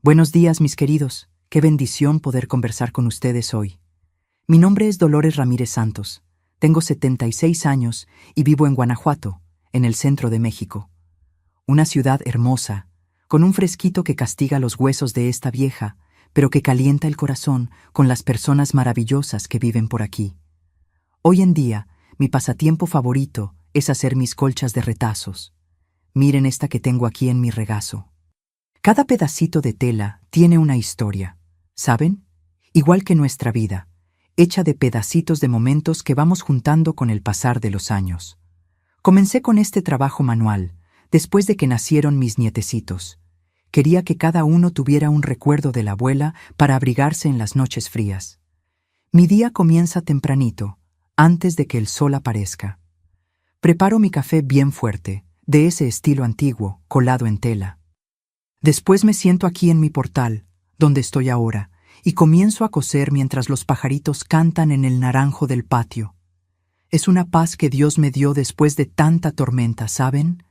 Buenos días, mis queridos. Qué bendición poder conversar con ustedes hoy. Mi nombre es Dolores Ramírez Santos. Tengo 76 años y vivo en Guanajuato, en el centro de México. Una ciudad hermosa, con un fresquito que castiga los huesos de esta vieja, pero que calienta el corazón con las personas maravillosas que viven por aquí. Hoy en día, mi pasatiempo favorito es hacer mis colchas de retazos. Miren esta que tengo aquí en mi regazo. Cada pedacito de tela tiene una historia, ¿saben? Igual que nuestra vida, hecha de pedacitos de momentos que vamos juntando con el pasar de los años. Comencé con este trabajo manual después de que nacieron mis nietecitos. Quería que cada uno tuviera un recuerdo de la abuela para abrigarse en las noches frías. Mi día comienza tempranito, antes de que el sol aparezca. Preparo mi café bien fuerte, de ese estilo antiguo, colado en tela. Después me siento aquí en mi portal, donde estoy ahora, y comienzo a coser mientras los pajaritos cantan en el naranjo del patio. Es una paz que Dios me dio después de tanta tormenta, ¿saben?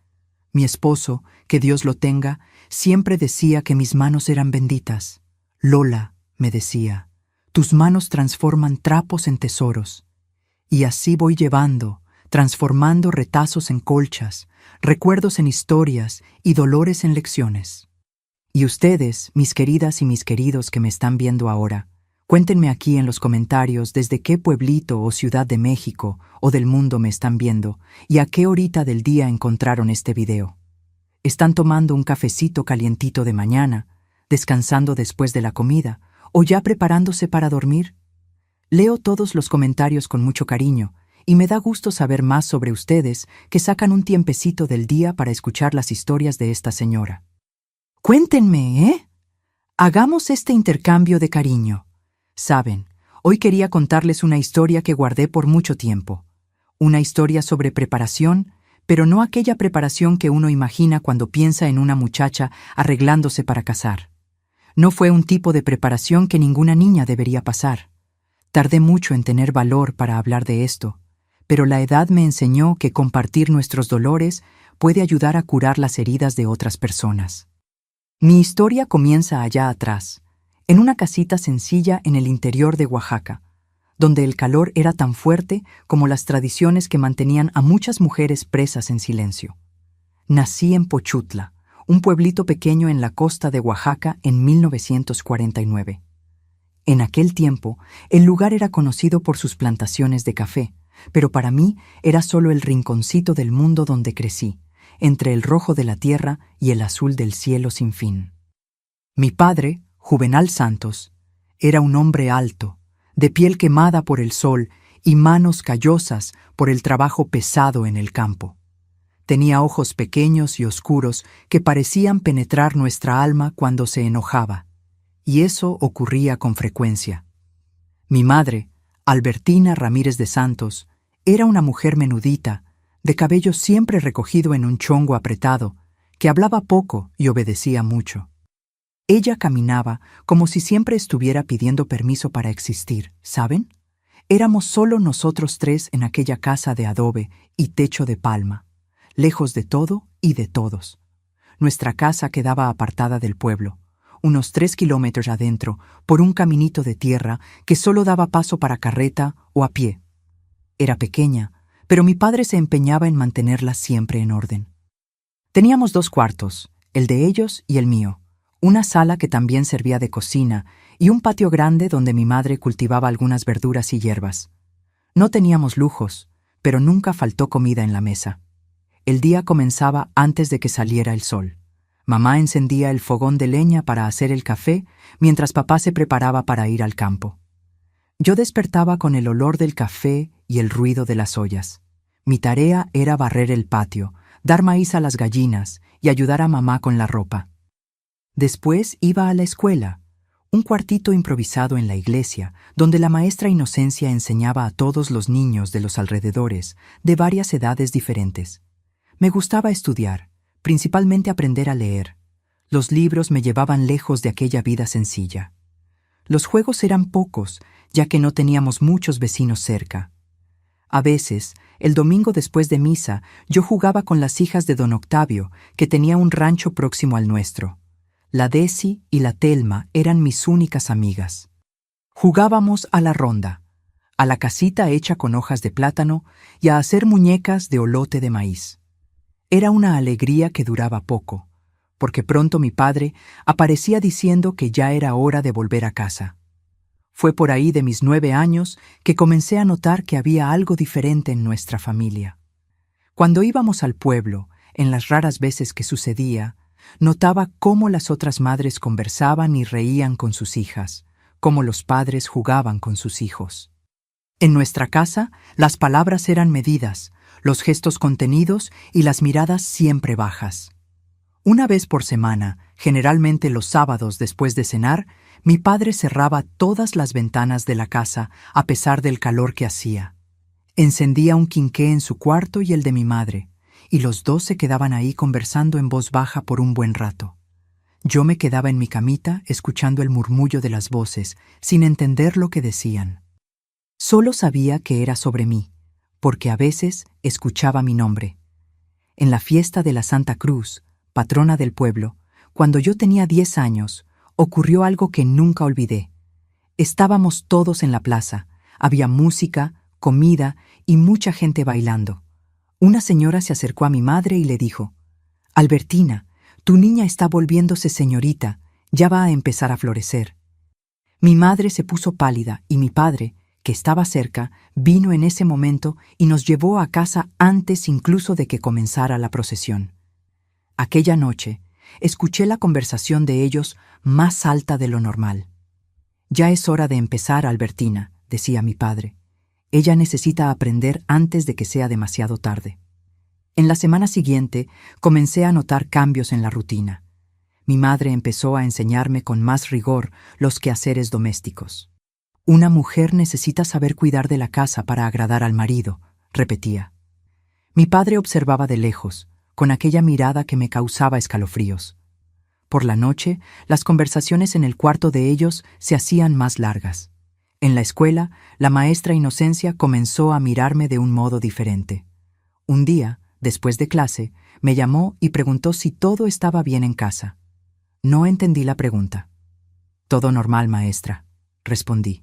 Mi esposo, que Dios lo tenga, siempre decía que mis manos eran benditas. Lola, me decía, tus manos transforman trapos en tesoros. Y así voy llevando, transformando retazos en colchas, recuerdos en historias y dolores en lecciones. Y ustedes, mis queridas y mis queridos que me están viendo ahora, cuéntenme aquí en los comentarios desde qué pueblito o ciudad de México o del mundo me están viendo y a qué horita del día encontraron este video. ¿Están tomando un cafecito calientito de mañana, descansando después de la comida o ya preparándose para dormir? Leo todos los comentarios con mucho cariño y me da gusto saber más sobre ustedes que sacan un tiempecito del día para escuchar las historias de esta señora. Cuéntenme, ¿eh? Hagamos este intercambio de cariño. Saben, hoy quería contarles una historia que guardé por mucho tiempo. Una historia sobre preparación, pero no aquella preparación que uno imagina cuando piensa en una muchacha arreglándose para casar. No fue un tipo de preparación que ninguna niña debería pasar. Tardé mucho en tener valor para hablar de esto, pero la edad me enseñó que compartir nuestros dolores puede ayudar a curar las heridas de otras personas. Mi historia comienza allá atrás, en una casita sencilla en el interior de Oaxaca, donde el calor era tan fuerte como las tradiciones que mantenían a muchas mujeres presas en silencio. Nací en Pochutla, un pueblito pequeño en la costa de Oaxaca en 1949. En aquel tiempo, el lugar era conocido por sus plantaciones de café, pero para mí era solo el rinconcito del mundo donde crecí, entre el rojo de la tierra y el azul del cielo sin fin. Mi padre, Juvenal Santos, era un hombre alto, de piel quemada por el sol y manos callosas por el trabajo pesado en el campo. Tenía ojos pequeños y oscuros que parecían penetrar nuestra alma cuando se enojaba, y eso ocurría con frecuencia. Mi madre, Albertina Ramírez de Santos, era una mujer menudita, de cabello siempre recogido en un chongo apretado, que hablaba poco y obedecía mucho. Ella caminaba como si siempre estuviera pidiendo permiso para existir, ¿saben? Éramos solo nosotros tres en aquella casa de adobe y techo de palma, lejos de todo y de todos. Nuestra casa quedaba apartada del pueblo, unos 3 kilómetros adentro, por un caminito de tierra que solo daba paso para carreta o a pie. Era pequeña, pero mi padre se empeñaba en mantenerla siempre en orden. Teníamos 2 cuartos, el de ellos y el mío, una sala que también servía de cocina y un patio grande donde mi madre cultivaba algunas verduras y hierbas. No teníamos lujos, pero nunca faltó comida en la mesa. El día comenzaba antes de que saliera el sol. Mamá encendía el fogón de leña para hacer el café, mientras papá se preparaba para ir al campo. Yo despertaba con el olor del café y el ruido de las ollas. Mi tarea era barrer el patio, dar maíz a las gallinas y ayudar a mamá con la ropa. Después iba a la escuela, un cuartito improvisado en la iglesia, donde la maestra Inocencia enseñaba a todos los niños de los alrededores, de varias edades diferentes. Me gustaba estudiar, principalmente aprender a leer. Los libros me llevaban lejos de aquella vida sencilla. Los juegos eran pocos, ya que no teníamos muchos vecinos cerca. A veces, el domingo después de misa, yo jugaba con las hijas de don Octavio, que tenía un rancho próximo al nuestro. La Desi y la Telma eran mis únicas amigas. Jugábamos a la ronda, a la casita hecha con hojas de plátano y a hacer muñecas de olote de maíz. Era una alegría que duraba poco, porque pronto mi padre aparecía diciendo que ya era hora de volver a casa. Fue por ahí de mis 9 años que comencé a notar que había algo diferente en nuestra familia. Cuando íbamos al pueblo, en las raras veces que sucedía, notaba cómo las otras madres conversaban y reían con sus hijas, cómo los padres jugaban con sus hijos. En nuestra casa, las palabras eran medidas, los gestos contenidos y las miradas siempre bajas. Una vez por semana, generalmente los sábados después de cenar, mi padre cerraba todas las ventanas de la casa a pesar del calor que hacía. Encendía un quinqué en su cuarto y el de mi madre, y los dos se quedaban ahí conversando en voz baja por un buen rato. Yo me quedaba en mi camita escuchando el murmullo de las voces, sin entender lo que decían. Solo sabía que era sobre mí, porque a veces escuchaba mi nombre. En la fiesta de la Santa Cruz, patrona del pueblo, cuando yo tenía 10 años, ocurrió algo que nunca olvidé. Estábamos todos en la plaza, había música, comida y mucha gente bailando. Una señora se acercó a mi madre y le dijo: «Albertina, tu niña está volviéndose señorita, ya va a empezar a florecer». Mi madre se puso pálida y mi padre, que estaba cerca, vino en ese momento y nos llevó a casa antes incluso de que comenzara la procesión. Aquella noche, escuché la conversación de ellos más alta de lo normal. «Ya es hora de empezar, Albertina», decía mi padre. «Ella necesita aprender antes de que sea demasiado tarde». En la semana siguiente, comencé a notar cambios en la rutina. Mi madre empezó a enseñarme con más rigor los quehaceres domésticos. «Una mujer necesita saber cuidar de la casa para agradar al marido», repetía. Mi padre observaba de lejos, con aquella mirada que me causaba escalofríos. Por la noche, las conversaciones en el cuarto de ellos se hacían más largas. En la escuela, la maestra Inocencia comenzó a mirarme de un modo diferente. Un día, después de clase, me llamó y preguntó si todo estaba bien en casa. No entendí la pregunta. «Todo normal, maestra», respondí.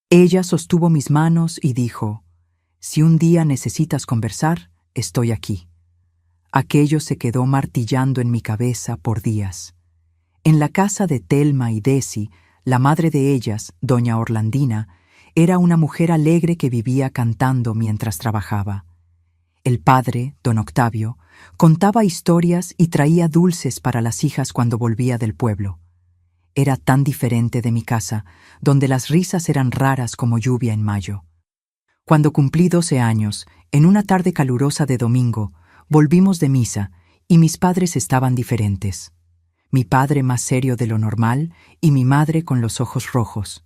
Ella sostuvo mis manos y dijo: «Si un día necesitas conversar, estoy aquí». Aquello se quedó martillando en mi cabeza por días. En la casa de Telma y Desi, la madre de ellas, doña Orlandina, era una mujer alegre que vivía cantando mientras trabajaba. El padre, don Octavio, contaba historias y traía dulces para las hijas cuando volvía del pueblo. Era tan diferente de mi casa, donde las risas eran raras como lluvia en mayo. Cuando cumplí 12 años, en una tarde calurosa de domingo, volvimos de misa y mis padres estaban diferentes. Mi padre más serio de lo normal y mi madre con los ojos rojos.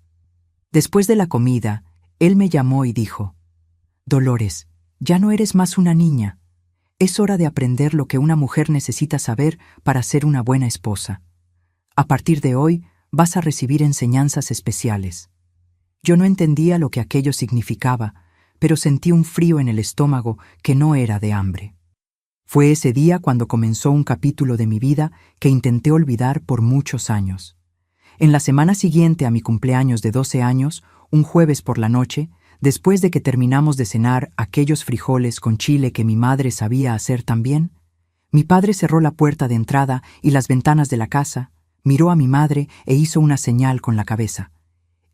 Después de la comida, él me llamó y dijo: «Dolores, ya no eres más una niña. Es hora de aprender lo que una mujer necesita saber para ser una buena esposa. A partir de hoy vas a recibir enseñanzas especiales». Yo no entendía lo que aquello significaba, pero sentí un frío en el estómago que no era de hambre. Fue ese día cuando comenzó un capítulo de mi vida que intenté olvidar por muchos años. En la semana siguiente a mi cumpleaños de 12 años, un jueves por la noche, después de que terminamos de cenar aquellos frijoles con chile que mi madre sabía hacer tan bien, mi padre cerró la puerta de entrada y las ventanas de la casa, miró a mi madre e hizo una señal con la cabeza.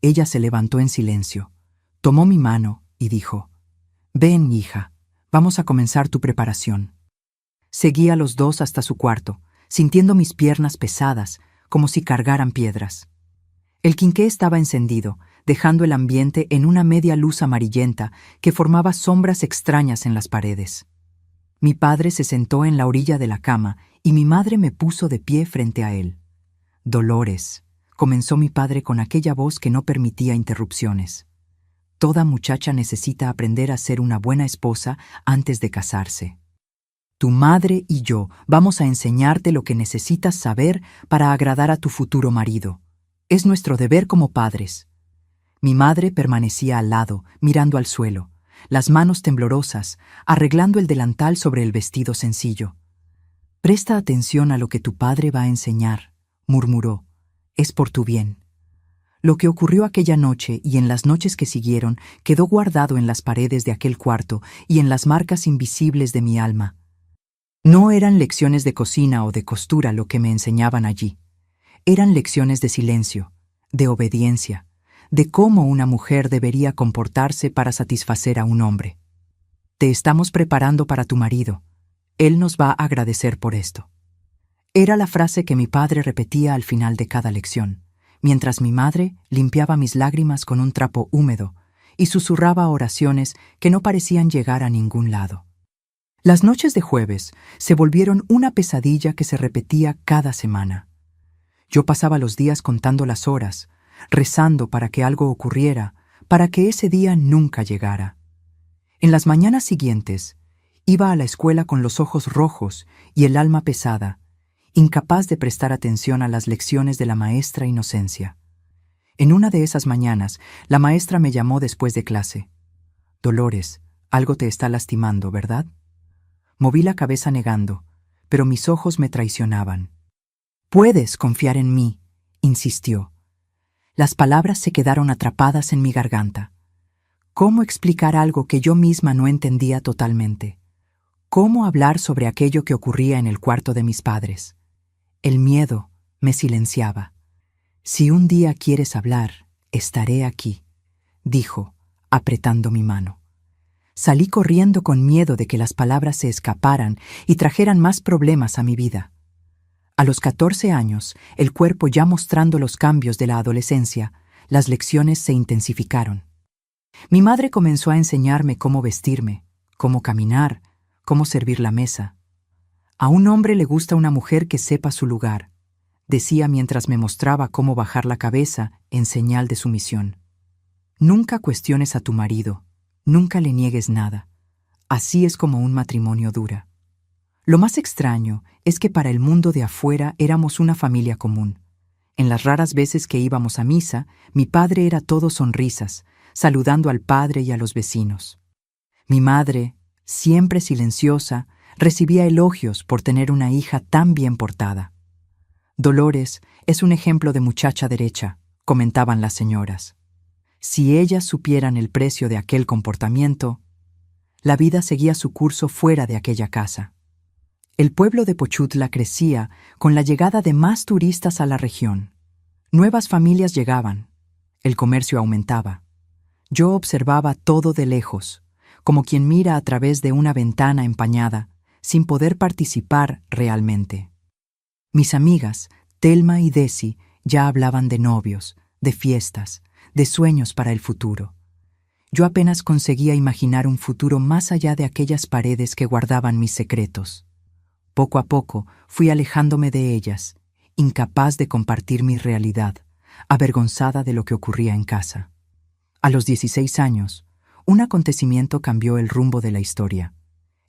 Ella se levantó en silencio, tomó mi mano y dijo: «Ven, hija, vamos a comenzar tu preparación». Seguí a los dos hasta su cuarto, sintiendo mis piernas pesadas, como si cargaran piedras. El quinqué estaba encendido, dejando el ambiente en una media luz amarillenta que formaba sombras extrañas en las paredes. Mi padre se sentó en la orilla de la cama y mi madre me puso de pie frente a él. «Dolores», comenzó mi padre con aquella voz que no permitía interrupciones. «Toda muchacha necesita aprender a ser una buena esposa antes de casarse. Tu madre y yo vamos a enseñarte lo que necesitas saber para agradar a tu futuro marido. Es nuestro deber como padres». Mi madre permanecía al lado, mirando al suelo, las manos temblorosas, arreglando el delantal sobre el vestido sencillo. «Presta atención a lo que tu padre va a enseñar», murmuró, es por tu bien. Lo que ocurrió aquella noche y en las noches que siguieron quedó guardado en las paredes de aquel cuarto y en las marcas invisibles de mi alma. No eran lecciones de cocina o de costura lo que me enseñaban allí. Eran lecciones de silencio, de obediencia, de cómo una mujer debería comportarse para satisfacer a un hombre. Te estamos preparando para tu marido. Él nos va a agradecer por esto. Era la frase que mi padre repetía al final de cada lección, mientras mi madre limpiaba mis lágrimas con un trapo húmedo y susurraba oraciones que no parecían llegar a ningún lado. Las noches de jueves se volvieron una pesadilla que se repetía cada semana. Yo pasaba los días contando las horas, rezando para que algo ocurriera, para que ese día nunca llegara. En las mañanas siguientes, iba a la escuela con los ojos rojos y el alma pesada, incapaz de prestar atención a las lecciones de la maestra Inocencia. En una de esas mañanas, la maestra me llamó después de clase. Dolores, algo te está lastimando, ¿verdad? Moví la cabeza negando, pero mis ojos me traicionaban. Puedes confiar en mí, insistió. Las palabras se quedaron atrapadas en mi garganta. ¿Cómo explicar algo que yo misma no entendía totalmente? ¿Cómo hablar sobre aquello que ocurría en el cuarto de mis padres? El miedo me silenciaba. Si un día quieres hablar, estaré aquí, dijo, apretando mi mano. Salí corriendo con miedo de que las palabras se escaparan y trajeran más problemas a mi vida. A los 14 años, el cuerpo ya mostrando los cambios de la adolescencia, las lecciones se intensificaron. Mi madre comenzó a enseñarme cómo vestirme, cómo caminar, cómo servir la mesa. A un hombre le gusta una mujer que sepa su lugar, decía mientras me mostraba cómo bajar la cabeza en señal de sumisión. Nunca cuestiones a tu marido, nunca le niegues nada. Así es como un matrimonio dura. Lo más extraño es que para el mundo de afuera éramos una familia común. En las raras veces que íbamos a misa, mi padre era todo sonrisas, saludando al padre y a los vecinos. Mi madre, siempre silenciosa, recibía elogios por tener una hija tan bien portada. Dolores es un ejemplo de muchacha derecha, comentaban las señoras. Si ellas supieran el precio de aquel comportamiento, la vida seguía su curso fuera de aquella casa. El pueblo de Pochutla crecía con la llegada de más turistas a la región. Nuevas familias llegaban. El comercio aumentaba. Yo observaba todo de lejos, como quien mira a través de una ventana empañada, sin poder participar realmente. Mis amigas, Telma y Desi, ya hablaban de novios, de fiestas, de sueños para el futuro. Yo apenas conseguía imaginar un futuro más allá de aquellas paredes que guardaban mis secretos. Poco a poco fui alejándome de ellas, incapaz de compartir mi realidad, avergonzada de lo que ocurría en casa. A los 16 años, un acontecimiento cambió el rumbo de la historia.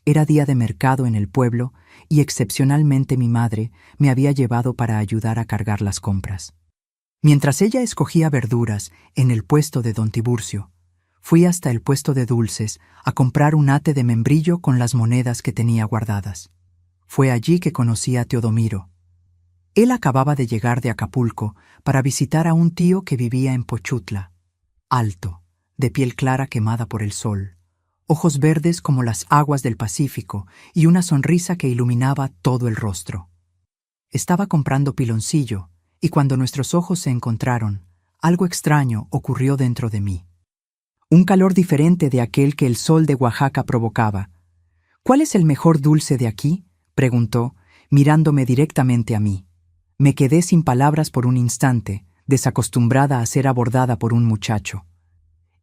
Era día de mercado en el pueblo y excepcionalmente mi madre me había llevado para ayudar a cargar las compras. Mientras ella escogía verduras en el puesto de don Tiburcio, fui hasta el puesto de dulces a comprar un ate de membrillo con las monedas que tenía guardadas. Fue allí que conocí a Teodomiro. Él acababa de llegar de Acapulco para visitar a un tío que vivía en Pochutla, alto, de piel clara quemada por el sol, ojos verdes como las aguas del Pacífico y una sonrisa que iluminaba todo el rostro. Estaba comprando piloncillo y cuando nuestros ojos se encontraron, algo extraño ocurrió dentro de mí. Un calor diferente de aquel que el sol de Oaxaca provocaba. ¿Cuál es el mejor dulce de aquí?, preguntó, mirándome directamente a mí. Me quedé sin palabras por un instante, desacostumbrada a ser abordada por un muchacho.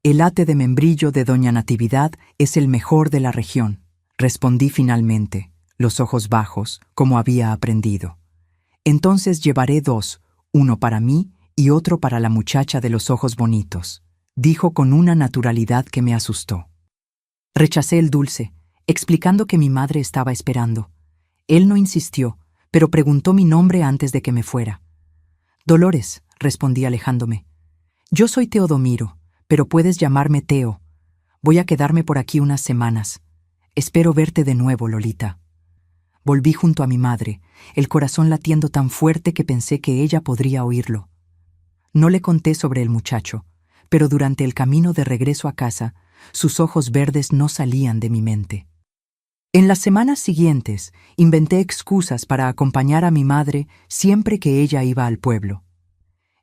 El ate de membrillo de doña Natividad es el mejor de la región, respondí finalmente, los ojos bajos, como había aprendido. Entonces llevaré 2, uno para mí y otro para la muchacha de los ojos bonitos, dijo con una naturalidad que me asustó. Rechacé el dulce, explicando que mi madre estaba esperando. Él no insistió, pero preguntó mi nombre antes de que me fuera. Dolores, respondí alejándome. Yo soy Teodomiro, pero puedes llamarme Teo. Voy a quedarme por aquí unas semanas. Espero verte de nuevo, Lolita. Volví junto a mi madre, el corazón latiendo tan fuerte que pensé que ella podría oírlo. No le conté sobre el muchacho, pero durante el camino de regreso a casa, sus ojos verdes no salían de mi mente. En las semanas siguientes, inventé excusas para acompañar a mi madre siempre que ella iba al pueblo.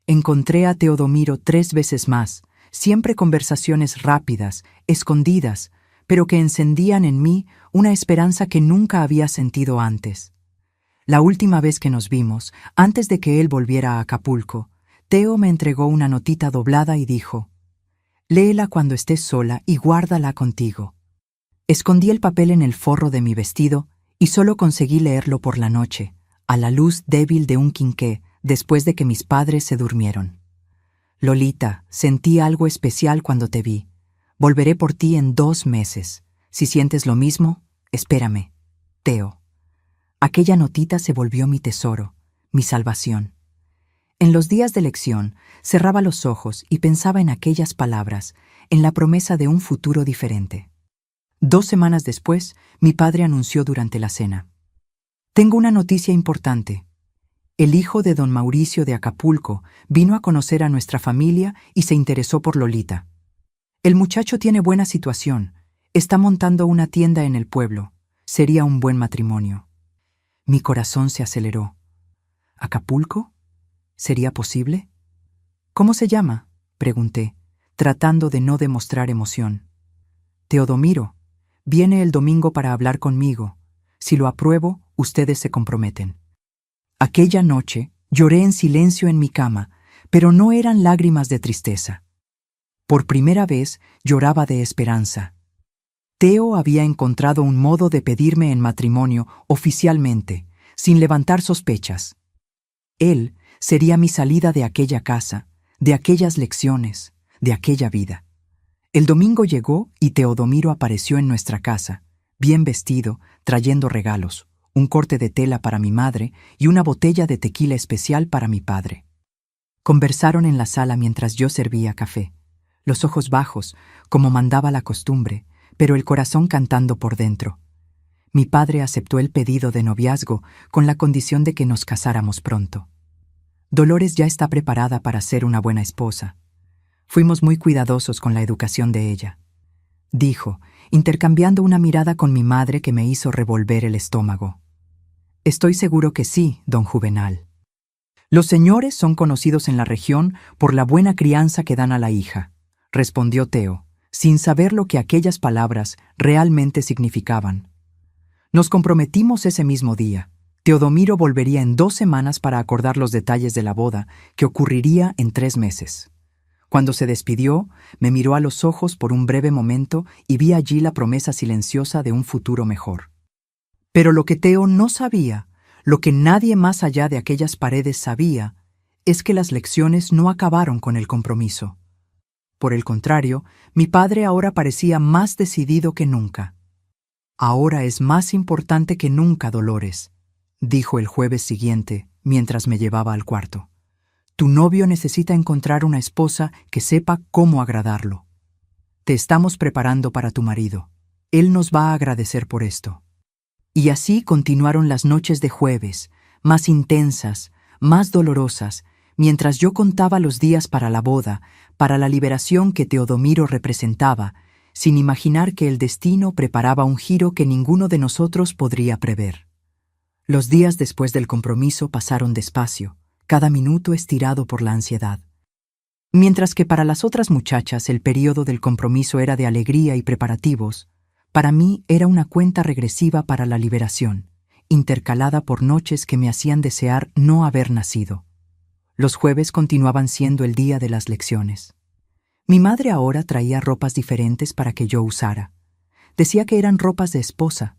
Encontré a Teodomiro 3 veces más, siempre conversaciones rápidas, escondidas, pero que encendían en mí una esperanza que nunca había sentido antes. La última vez que nos vimos, antes de que él volviera a Acapulco, Teo me entregó una notita doblada y dijo: «Léela cuando estés sola y guárdala contigo». Escondí el papel en el forro de mi vestido y solo conseguí leerlo por la noche, a la luz débil de un quinqué, después de que mis padres se durmieron. «Lolita, sentí algo especial cuando te vi. Volveré por ti en 2 meses. Si sientes lo mismo, espérame. Teo». Aquella notita se volvió mi tesoro, mi salvación. En los días de lección, cerraba los ojos y pensaba en aquellas palabras, en la promesa de un futuro diferente. 2 semanas después, mi padre anunció durante la cena: «Tengo una noticia importante. El hijo de don Mauricio de Acapulco vino a conocer a nuestra familia y se interesó por Lolita. El muchacho tiene buena situación, está montando una tienda en el pueblo. Sería un buen matrimonio». Mi corazón se aceleró. ¿Acapulco? ¿Sería posible? «¿Cómo se llama?», pregunté, tratando de no demostrar emoción. «Teodomiro. Viene el domingo para hablar conmigo. Si lo apruebo, ustedes se comprometen». Aquella noche lloré en silencio en mi cama, pero no eran lágrimas de tristeza. Por primera vez lloraba de esperanza. Teo había encontrado un modo de pedirme en matrimonio oficialmente, sin levantar sospechas. Él sería mi salida de aquella casa, de aquellas lecciones, de aquella vida. El domingo llegó y Teodomiro apareció en nuestra casa, bien vestido, trayendo regalos, un corte de tela para mi madre y una botella de tequila especial para mi padre. Conversaron en la sala mientras yo servía café, los ojos bajos, como mandaba la costumbre, pero el corazón cantando por dentro. Mi padre aceptó el pedido de noviazgo con la condición de que nos casáramos pronto. Dolores ya está preparada para ser una buena esposa. Fuimos muy cuidadosos con la educación de ella», dijo, intercambiando una mirada con mi madre que me hizo revolver el estómago. «Estoy seguro que sí, don Juvenal. Los señores son conocidos en la región por la buena crianza que dan a la hija», respondió Teo, sin saber lo que aquellas palabras realmente significaban. Nos comprometimos ese mismo día. Teodomiro volvería en 2 semanas para acordar los detalles de la boda, que ocurriría en 3 meses. Cuando se despidió, me miró a los ojos por un breve momento y vi allí la promesa silenciosa de un futuro mejor. Pero lo que Teo no sabía, lo que nadie más allá de aquellas paredes sabía, es que las lecciones no acabaron con el compromiso. Por el contrario, mi padre ahora parecía más decidido que nunca. «Ahora es más importante que nunca, Dolores», dijo el jueves siguiente, mientras me llevaba al cuarto. «Tu novio necesita encontrar una esposa que sepa cómo agradarlo. Te estamos preparando para tu marido. Él nos va a agradecer por esto». Y así continuaron las noches de jueves, más intensas, más dolorosas, mientras yo contaba los días para la boda, para la liberación que Teodomiro representaba, sin imaginar que el destino preparaba un giro que ninguno de nosotros podría prever. Los días después del compromiso pasaron despacio, cada minuto estirado por la ansiedad. Mientras que para las otras muchachas el período del compromiso era de alegría y preparativos, para mí era una cuenta regresiva para la liberación, intercalada por noches que me hacían desear no haber nacido. Los jueves continuaban siendo el día de las lecciones. Mi madre ahora traía ropas diferentes para que yo usara. Decía que eran ropas de esposa.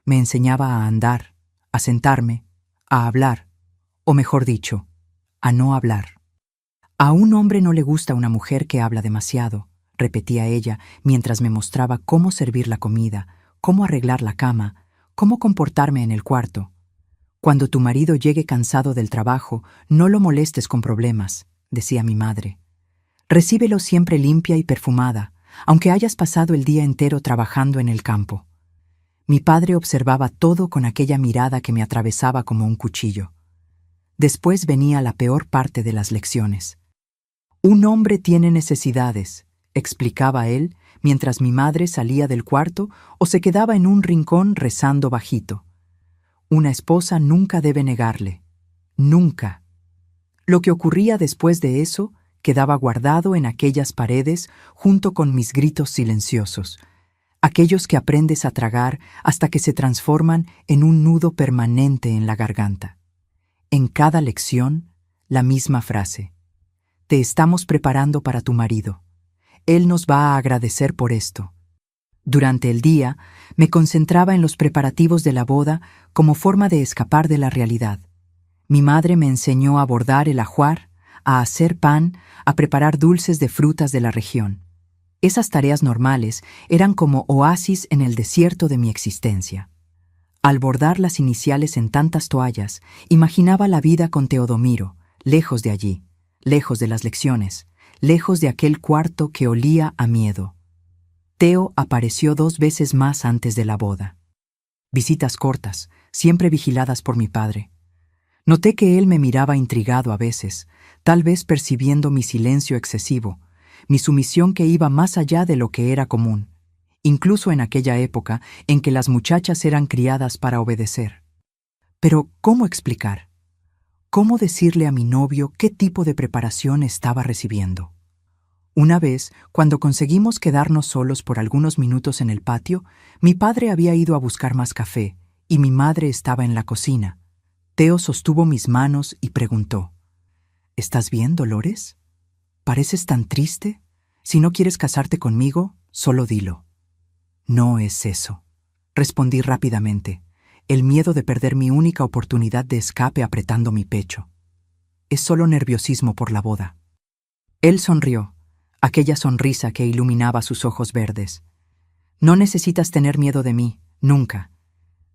Me enseñaba a andar, a sentarme, a hablar, o mejor dicho, a no hablar. «A un hombre no le gusta una mujer que habla demasiado», repetía ella mientras me mostraba cómo servir la comida, cómo arreglar la cama, cómo comportarme en el cuarto. «Cuando tu marido llegue cansado del trabajo, no lo molestes con problemas», decía mi madre. «Recíbelo siempre limpia y perfumada, aunque hayas pasado el día entero trabajando en el campo». Mi padre observaba todo con aquella mirada que me atravesaba como un cuchillo. Después venía la peor parte de las lecciones. Un hombre tiene necesidades, explicaba él, mientras mi madre salía del cuarto o se quedaba en un rincón rezando bajito. Una esposa nunca debe negarle. Nunca. Lo que ocurría después de eso quedaba guardado en aquellas paredes junto con mis gritos silenciosos, aquellos que aprendes a tragar hasta que se transforman en un nudo permanente en la garganta. En cada lección, la misma frase. Te estamos preparando para tu marido. Él nos va a agradecer por esto. Durante el día, me concentraba en los preparativos de la boda como forma de escapar de la realidad. Mi madre me enseñó a bordar el ajuar, a hacer pan, a preparar dulces de frutas de la región. Esas tareas normales eran como oasis en el desierto de mi existencia. Al bordar las iniciales en tantas toallas, imaginaba la vida con Teodomiro, lejos de allí, lejos de las lecciones, lejos de aquel cuarto que olía a miedo. Teo apareció 2 veces más antes de la boda. Visitas cortas, siempre vigiladas por mi padre. Noté que él me miraba intrigado a veces, tal vez percibiendo mi silencio excesivo, mi sumisión que iba más allá de lo que era común, incluso en aquella época en que las muchachas eran criadas para obedecer. Pero, ¿cómo explicar? ¿Cómo decirle a mi novio qué tipo de preparación estaba recibiendo? Una vez, cuando conseguimos quedarnos solos por algunos minutos en el patio, mi padre había ido a buscar más café y mi madre estaba en la cocina. Teo sostuvo mis manos y preguntó: ¿Estás bien, Dolores? ¿Pareces tan triste? Si no quieres casarte conmigo, solo dilo. No es eso, respondí rápidamente, el miedo de perder mi única oportunidad de escape apretando mi pecho. Es solo nerviosismo por la boda. Él sonrió, aquella sonrisa que iluminaba sus ojos verdes. No necesitas tener miedo de mí, nunca.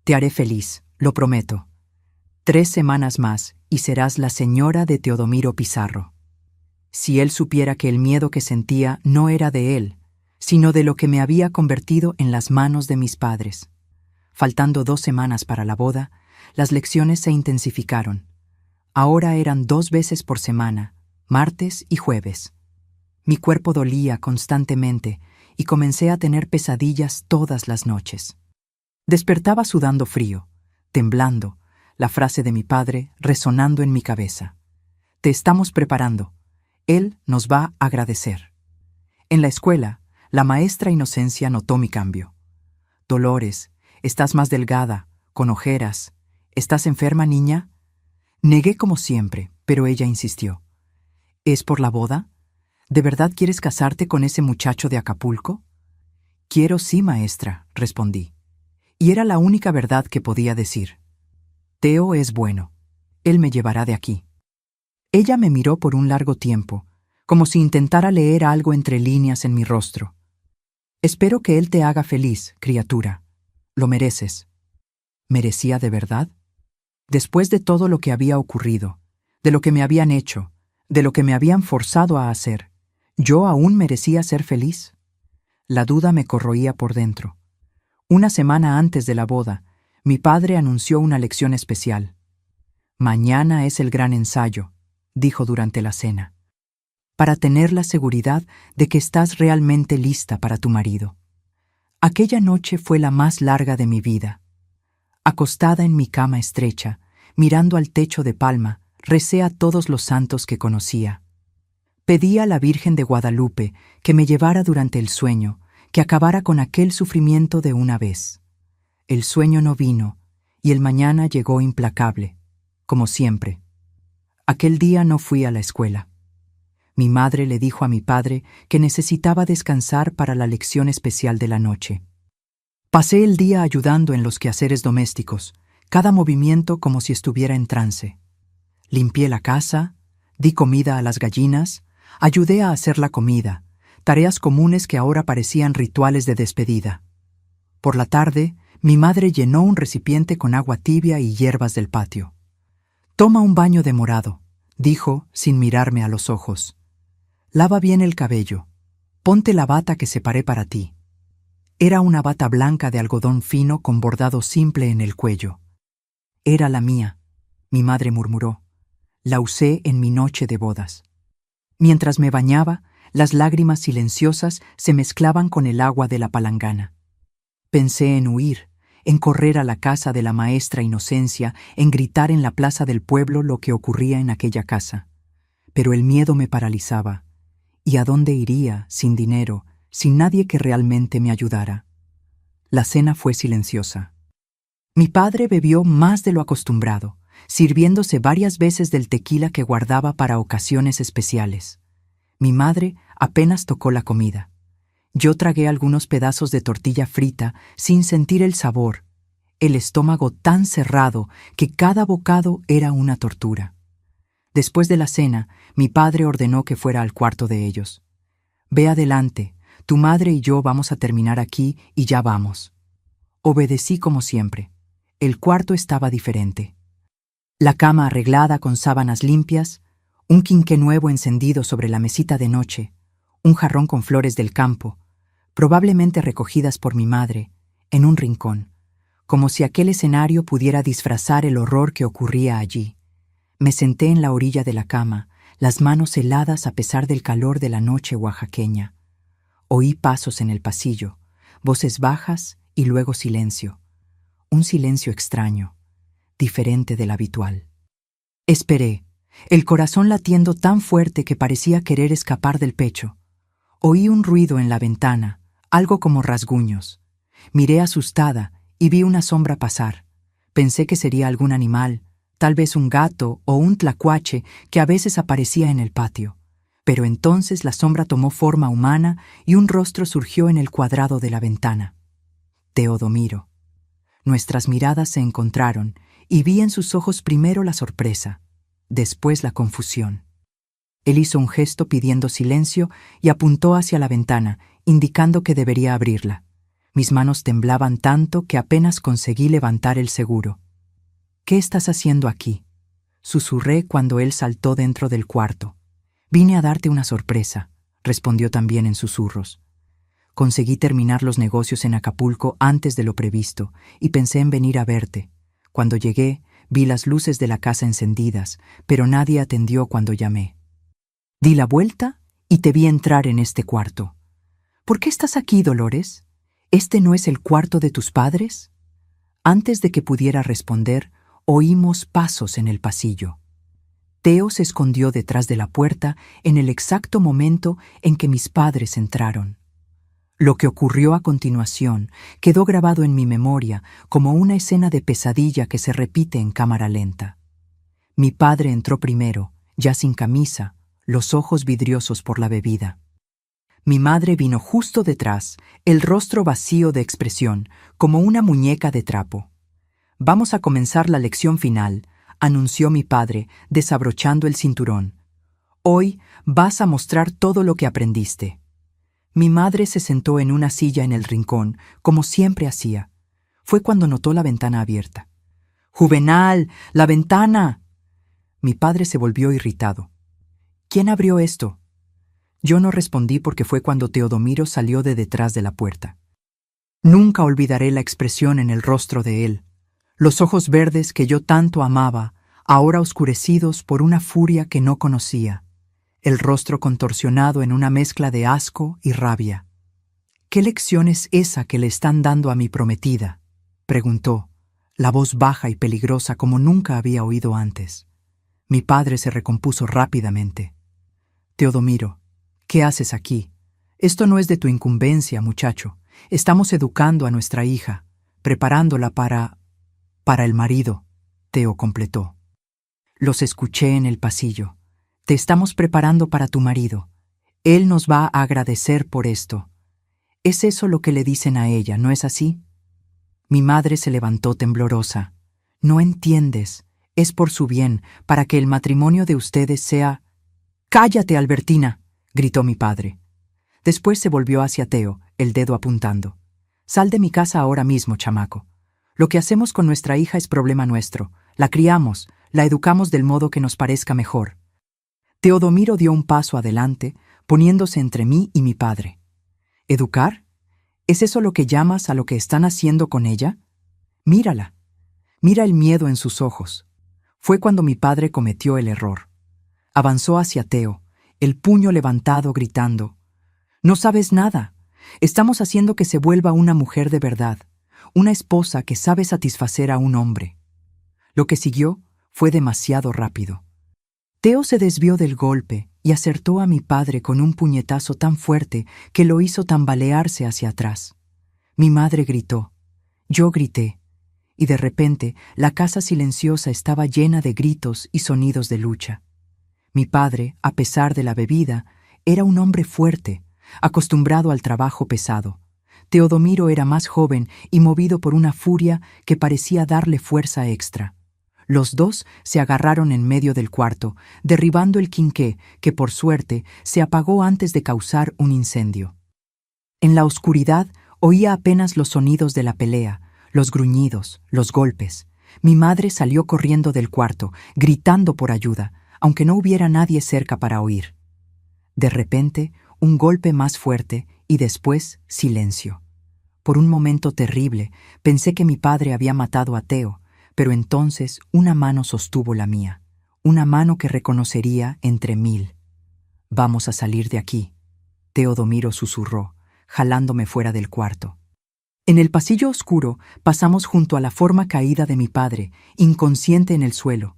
Te haré feliz, lo prometo. 3 semanas más y serás la señora de Teodomiro Pizarro. Si él supiera que el miedo que sentía no era de él, sino de lo que me había convertido en las manos de mis padres. Faltando 2 semanas para la boda, las lecciones se intensificaron. Ahora eran 2 veces por semana, martes y jueves. Mi cuerpo dolía constantemente y comencé a tener pesadillas todas las noches. Despertaba sudando frío, temblando, la frase de mi padre resonando en mi cabeza. Te estamos preparando. Él nos va a agradecer. En la escuela, la maestra Inocencia notó mi cambio. Dolores, estás más delgada, con ojeras. ¿Estás enferma, niña? Negué como siempre, pero ella insistió. ¿Es por la boda? ¿De verdad quieres casarte con ese muchacho de Acapulco? Quiero, sí, maestra, respondí. Y era la única verdad que podía decir. Teo es bueno. Él me llevará de aquí. Ella me miró por un largo tiempo, como si intentara leer algo entre líneas en mi rostro. Espero que él te haga feliz, criatura. Lo mereces. ¿Merecía de verdad? Después de todo lo que había ocurrido, de lo que me habían hecho, de lo que me habían forzado a hacer, ¿yo aún merecía ser feliz? La duda me corroía por dentro. Una semana antes de la boda, mi padre anunció una lección especial. Mañana es el gran ensayo, dijo durante la cena, para tener la seguridad de que estás realmente lista para tu marido. Aquella noche fue la más larga de mi vida. Acostada en mi cama estrecha, mirando al techo de palma, recé a todos los santos que conocía. Pedí a la Virgen de Guadalupe que me llevara durante el sueño, que acabara con aquel sufrimiento de una vez. El sueño no vino, y el mañana llegó implacable, como siempre. Aquel día no fui a la escuela. Mi madre le dijo a mi padre que necesitaba descansar para la lección especial de la noche. Pasé el día ayudando en los quehaceres domésticos, cada movimiento como si estuviera en trance. Limpié la casa, di comida a las gallinas, ayudé a hacer la comida, tareas comunes que ahora parecían rituales de despedida. Por la tarde, mi madre llenó un recipiente con agua tibia y hierbas del patio. «Toma un baño de morado», dijo sin mirarme a los ojos. «Lava bien el cabello. Ponte la bata que separé para ti». Era una bata blanca de algodón fino con bordado simple en el cuello. Era la mía, mi madre murmuró. La usé en mi noche de bodas. Mientras me bañaba, las lágrimas silenciosas se mezclaban con el agua de la palangana. Pensé en huir, en correr a la casa de la maestra Inocencia, en gritar en la plaza del pueblo lo que ocurría en aquella casa. Pero el miedo me paralizaba. ¿Y a dónde iría, sin dinero, sin nadie que realmente me ayudara? La cena fue silenciosa. Mi padre bebió más de lo acostumbrado, sirviéndose varias veces del tequila que guardaba para ocasiones especiales. Mi madre apenas tocó la comida. Yo tragué algunos pedazos de tortilla frita sin sentir el sabor, el estómago tan cerrado que cada bocado era una tortura. Después de la cena, mi padre ordenó que fuera al cuarto de ellos. «Ve adelante, tu madre y yo vamos a terminar aquí y ya vamos». Obedecí como siempre. El cuarto estaba diferente. La cama arreglada con sábanas limpias, un quinqué nuevo encendido sobre la mesita de noche, un jarrón con flores del campo, probablemente recogidas por mi madre, en un rincón, como si aquel escenario pudiera disfrazar el horror que ocurría allí. Me senté en la orilla de la cama, las manos heladas a pesar del calor de la noche oaxaqueña. Oí pasos en el pasillo, voces bajas y luego silencio. Un silencio extraño, diferente del habitual. Esperé, el corazón latiendo tan fuerte que parecía querer escapar del pecho. Oí un ruido en la ventana, algo como rasguños. Miré asustada y vi una sombra pasar. Pensé que sería algún animal, tal vez un gato o un tlacuache que a veces aparecía en el patio. Pero entonces la sombra tomó forma humana y un rostro surgió en el cuadrado de la ventana. Teodomiro. Nuestras miradas se encontraron y vi en sus ojos primero la sorpresa, después la confusión. Él hizo un gesto pidiendo silencio y apuntó hacia la ventana, indicando que debería abrirla. Mis manos temblaban tanto que apenas conseguí levantar el seguro. «¿Qué estás haciendo aquí?», susurré cuando él saltó dentro del cuarto. «Vine a darte una sorpresa», respondió también en susurros. Conseguí terminar los negocios en Acapulco antes de lo previsto y pensé en venir a verte. Cuando llegué, vi las luces de la casa encendidas, pero nadie atendió cuando llamé. Di la vuelta y te vi entrar en este cuarto. «¿Por qué estás aquí, Dolores? ¿Este no es el cuarto de tus padres?». Antes de que pudiera responder, oímos pasos en el pasillo. Teo se escondió detrás de la puerta en el exacto momento en que mis padres entraron. Lo que ocurrió a continuación quedó grabado en mi memoria como una escena de pesadilla que se repite en cámara lenta. Mi padre entró primero, ya sin camisa, los ojos vidriosos por la bebida. Mi madre vino justo detrás, el rostro vacío de expresión, como una muñeca de trapo. «Vamos a comenzar la lección final», anunció mi padre, desabrochando el cinturón. «Hoy vas a mostrar todo lo que aprendiste». Mi madre se sentó en una silla en el rincón, como siempre hacía. Fue cuando notó la ventana abierta. «¡Juvenal! ¡La ventana!». Mi padre se volvió irritado. «¿Quién abrió esto?». Yo no respondí porque fue cuando Teodomiro salió de detrás de la puerta. Nunca olvidaré la expresión en el rostro de él. Los ojos verdes que yo tanto amaba, ahora oscurecidos por una furia que no conocía. El rostro contorsionado en una mezcla de asco y rabia. «¿Qué lección es esa que le están dando a mi prometida?», preguntó, la voz baja y peligrosa como nunca había oído antes. Mi padre se recompuso rápidamente. «Teodomiro, ¿qué haces aquí? Esto no es de tu incumbencia, muchacho. Estamos educando a nuestra hija, preparándola para el marido», Teo completó. Los escuché en el pasillo. «Te estamos preparando para tu marido. Él nos va a agradecer por esto». Es eso lo que le dicen a ella, ¿no es así? Mi madre se levantó temblorosa. «No entiendes. Es por su bien, para que el matrimonio de ustedes sea...». «¡Cállate, Albertina!», gritó mi padre. Después se volvió hacia Teo, el dedo apuntando. «Sal de mi casa ahora mismo, chamaco. Lo que hacemos con nuestra hija es problema nuestro. La criamos, la educamos del modo que nos parezca mejor». Teodomiro dio un paso adelante, poniéndose entre mí y mi padre. «¿Educar? ¿Es eso lo que llamas a lo que están haciendo con ella? Mírala. Mira el miedo en sus ojos. Fue cuando mi padre cometió el error. Avanzó hacia Teo, el puño levantado, gritando: «No sabes nada. Estamos haciendo que se vuelva una mujer de verdad, una esposa que sabe satisfacer a un hombre». Lo que siguió fue demasiado rápido. Teo se desvió del golpe y acertó a mi padre con un puñetazo tan fuerte que lo hizo tambalearse hacia atrás. Mi madre gritó. Yo grité. Y de repente la casa silenciosa estaba llena de gritos y sonidos de lucha. Mi padre, a pesar de la bebida, era un hombre fuerte, acostumbrado al trabajo pesado. Teodomiro era más joven y movido por una furia que parecía darle fuerza extra. Los dos se agarraron en medio del cuarto, derribando el quinqué, que por suerte se apagó antes de causar un incendio. En la oscuridad oía apenas los sonidos de la pelea, los gruñidos, los golpes. Mi madre salió corriendo del cuarto, gritando por ayuda, aunque no hubiera nadie cerca para oír. De repente, un golpe más fuerte y después silencio. Por un momento terrible, pensé que mi padre había matado a Teo, pero entonces una mano sostuvo la mía, una mano que reconocería entre 1000. «Vamos a salir de aquí», Teodomiro susurró, jalándome fuera del cuarto. En el pasillo oscuro pasamos junto a la forma caída de mi padre, inconsciente en el suelo.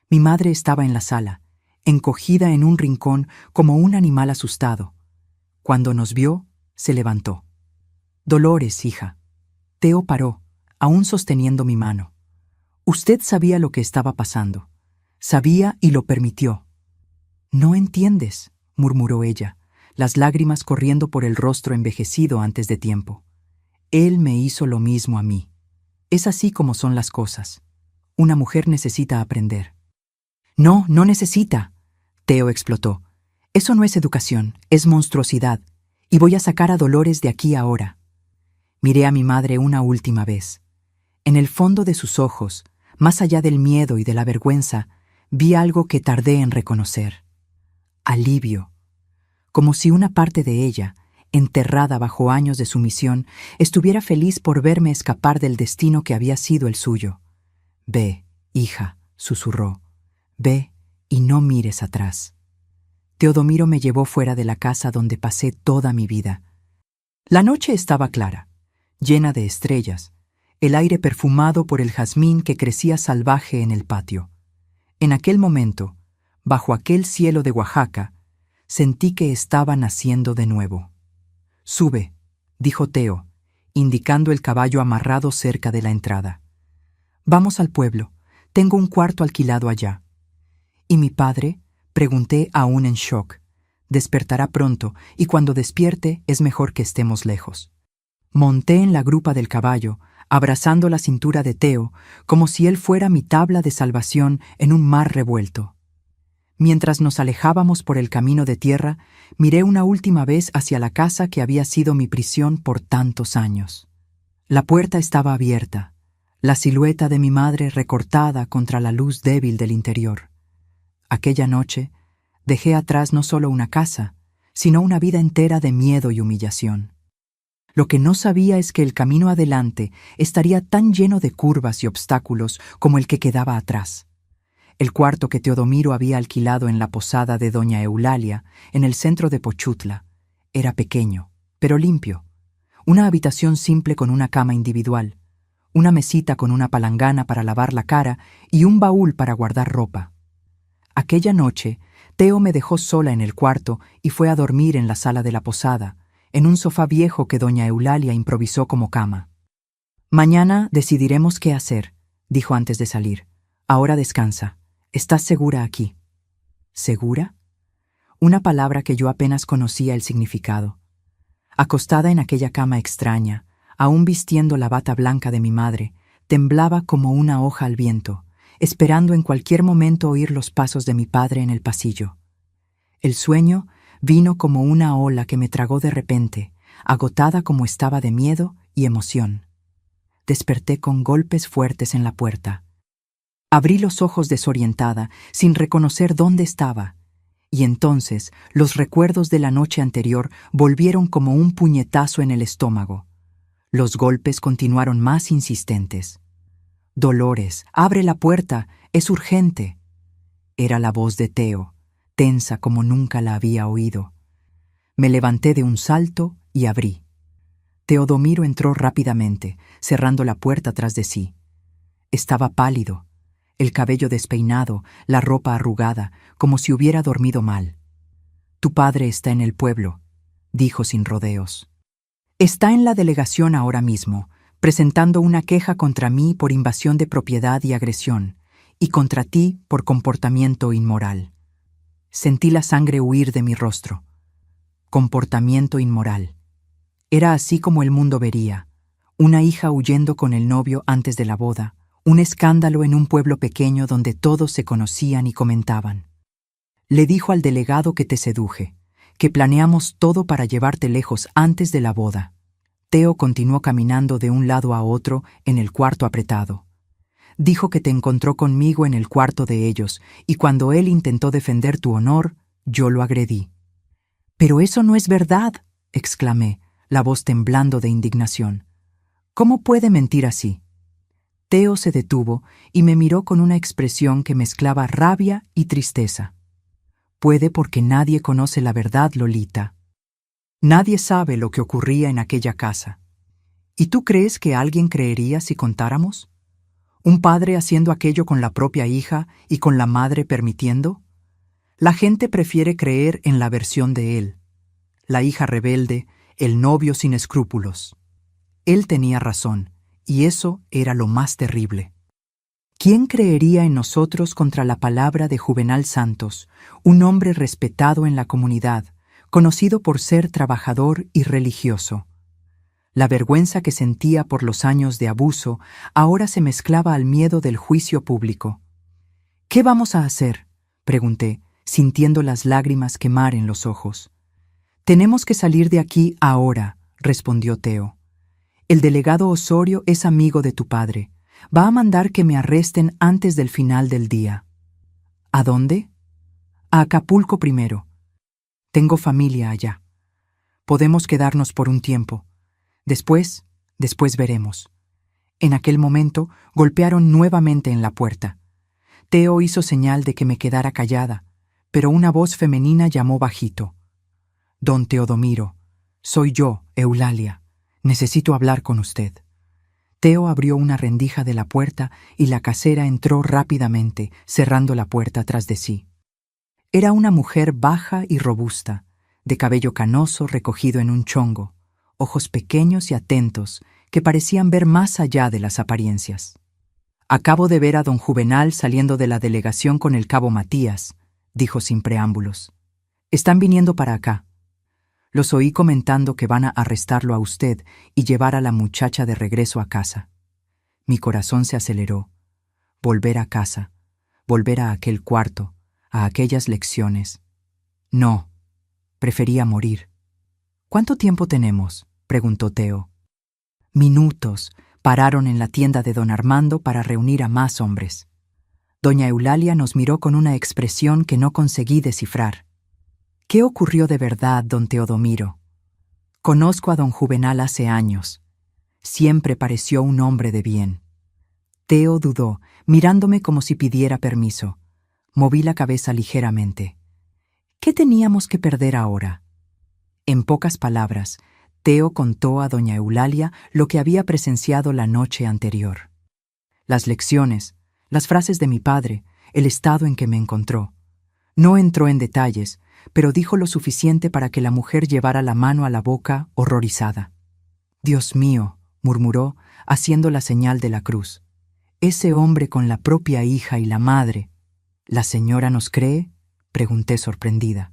Mi madre estaba en la sala, encogida en un rincón como un animal asustado. Cuando nos vio, se levantó. «Dolores, hija». Teo paró, aún sosteniendo mi mano. «Usted sabía lo que estaba pasando. Sabía y lo permitió». «No entiendes», murmuró ella, las lágrimas corriendo por el rostro envejecido antes de tiempo. «Él me hizo lo mismo a mí. Es así como son las cosas. Una mujer necesita aprender». «No, no necesita», Teo explotó. «Eso no es educación, es monstruosidad, y voy a sacar a Dolores de aquí ahora». Miré a mi madre una última vez. En el fondo de sus ojos, más allá del miedo y de la vergüenza, vi algo que tardé en reconocer. Alivio. Como si una parte de ella, enterrada bajo años de sumisión, estuviera feliz por verme escapar del destino que había sido el suyo. «Ve, hija», susurró. «Ve y no mires atrás». Teodomiro me llevó fuera de la casa donde pasé toda mi vida. La noche estaba clara, llena de estrellas, el aire perfumado por el jazmín que crecía salvaje en el patio. En aquel momento, bajo aquel cielo de Oaxaca, sentí que estaba naciendo de nuevo. «Sube», dijo Teo, indicando el caballo amarrado cerca de la entrada. «Vamos al pueblo, tengo un cuarto alquilado allá». «¿Y mi padre?», pregunté aún en shock. «Despertará pronto, y cuando despierte es mejor que estemos lejos». Monté en la grupa del caballo, abrazando la cintura de Teo, como si él fuera mi tabla de salvación en un mar revuelto. Mientras nos alejábamos por el camino de tierra, miré una última vez hacia la casa que había sido mi prisión por tantos años. La puerta estaba abierta, la silueta de mi madre recortada contra la luz débil del interior. Aquella noche, dejé atrás no solo una casa, sino una vida entera de miedo y humillación. Lo que no sabía es que el camino adelante estaría tan lleno de curvas y obstáculos como el que quedaba atrás. El cuarto que Teodomiro había alquilado en la posada de doña Eulalia, en el centro de Pochutla, era pequeño, pero limpio. Una habitación simple con una cama individual, una mesita con una palangana para lavar la cara y un baúl para guardar ropa. Aquella noche, Teo me dejó sola en el cuarto y fue a dormir en la sala de la posada, en un sofá viejo que doña Eulalia improvisó como cama. «Mañana decidiremos qué hacer», dijo antes de salir. «Ahora descansa. Estás segura aquí». ¿Segura? Una palabra que yo apenas conocía el significado. Acostada en aquella cama extraña, aún vistiendo la bata blanca de mi madre, temblaba como una hoja al viento, esperando en cualquier momento oír los pasos de mi padre en el pasillo. El sueño vino como una ola que me tragó de repente, agotada como estaba de miedo y emoción. Desperté con golpes fuertes en la puerta. Abrí los ojos desorientada, sin reconocer dónde estaba. Y entonces los recuerdos de la noche anterior volvieron como un puñetazo en el estómago. Los golpes continuaron más insistentes. «Dolores, abre la puerta, es urgente». Era la voz de Teo, tensa como nunca la había oído. Me levanté de un salto y abrí. Teodomiro entró rápidamente, cerrando la puerta tras de sí. Estaba pálido, el cabello despeinado, la ropa arrugada, como si hubiera dormido mal. «Tu padre está en el pueblo», dijo sin rodeos. «Está en la delegación ahora mismo, presentando una queja contra mí por invasión de propiedad y agresión, y contra ti por comportamiento inmoral». Sentí la sangre huir de mi rostro. Comportamiento inmoral. Era así como el mundo vería: una hija huyendo con el novio antes de la boda, un escándalo en un pueblo pequeño donde todos se conocían y comentaban. Le dijo al delegado que te seduje, que planeamos todo para llevarte lejos antes de la boda. Teo continuó caminando de un lado a otro en el cuarto apretado. Dijo que te encontró conmigo en el cuarto de ellos, y cuando él intentó defender tu honor, yo lo agredí. «Pero eso no es verdad», exclamé, la voz temblando de indignación. «¿Cómo puede mentir así?». Teo se detuvo y me miró con una expresión que mezclaba rabia y tristeza. «Puede porque nadie conoce la verdad, Lolita. Nadie sabe lo que ocurría en aquella casa. ¿Y tú crees que alguien creería si contáramos? ¿Un padre haciendo aquello con la propia hija y con la madre permitiendo? La gente prefiere creer en la versión de él. La hija rebelde, el novio sin escrúpulos. Él tenía razón, y eso era lo más terrible. ¿Quién creería en nosotros contra la palabra de Juvenal Santos, un hombre respetado en la comunidad, conocido por ser trabajador y religioso? La vergüenza que sentía por los años de abuso ahora se mezclaba al miedo del juicio público. «¿Qué vamos a hacer?», pregunté, sintiendo las lágrimas quemar en los ojos. «Tenemos que salir de aquí ahora», respondió Teo. «El delegado Osorio es amigo de tu padre. Va a mandar que me arresten antes del final del día». «¿A dónde?». «A Acapulco primero. Tengo familia allá. Podemos quedarnos por un tiempo. Después veremos». En aquel momento golpearon nuevamente en la puerta. Teo hizo señal de que me quedara callada, pero una voz femenina llamó bajito. «Don Teodomiro, soy yo, Eulalia. Necesito hablar con usted». Teo abrió una rendija de la puerta y la casera entró rápidamente, cerrando la puerta tras de sí. Era una mujer baja y robusta, de cabello canoso recogido en un chongo, ojos pequeños y atentos que parecían ver más allá de las apariencias. «Acabo de ver a don Juvenal saliendo de la delegación con el cabo Matías», dijo sin preámbulos. «Están viniendo para acá. Los oí comentando que van a arrestarlo a usted y llevar a la muchacha de regreso a casa». Mi corazón se aceleró. Volver a casa, volver a aquel cuarto, a aquellas lecciones. No, prefería morir. «¿Cuánto tiempo tenemos?», preguntó Teo. «Minutos». Pararon en la tienda de don Armando para reunir a más hombres. Doña Eulalia nos miró con una expresión que no conseguí descifrar. «¿Qué ocurrió de verdad, don Teodomiro?». «Conozco a don Juvenal hace años. Siempre pareció un hombre de bien». Teo dudó, mirándome como si pidiera permiso. Moví la cabeza ligeramente. ¿Qué teníamos que perder ahora? En pocas palabras, Teo contó a doña Eulalia lo que había presenciado la noche anterior. Las lecciones, las frases de mi padre, el estado en que me encontró. No entró en detalles, pero dijo lo suficiente para que la mujer llevara la mano a la boca, horrorizada. «Dios mío», murmuró, haciendo la señal de la cruz. «Ese hombre con la propia hija y la madre». «¿La señora nos cree?», pregunté sorprendida.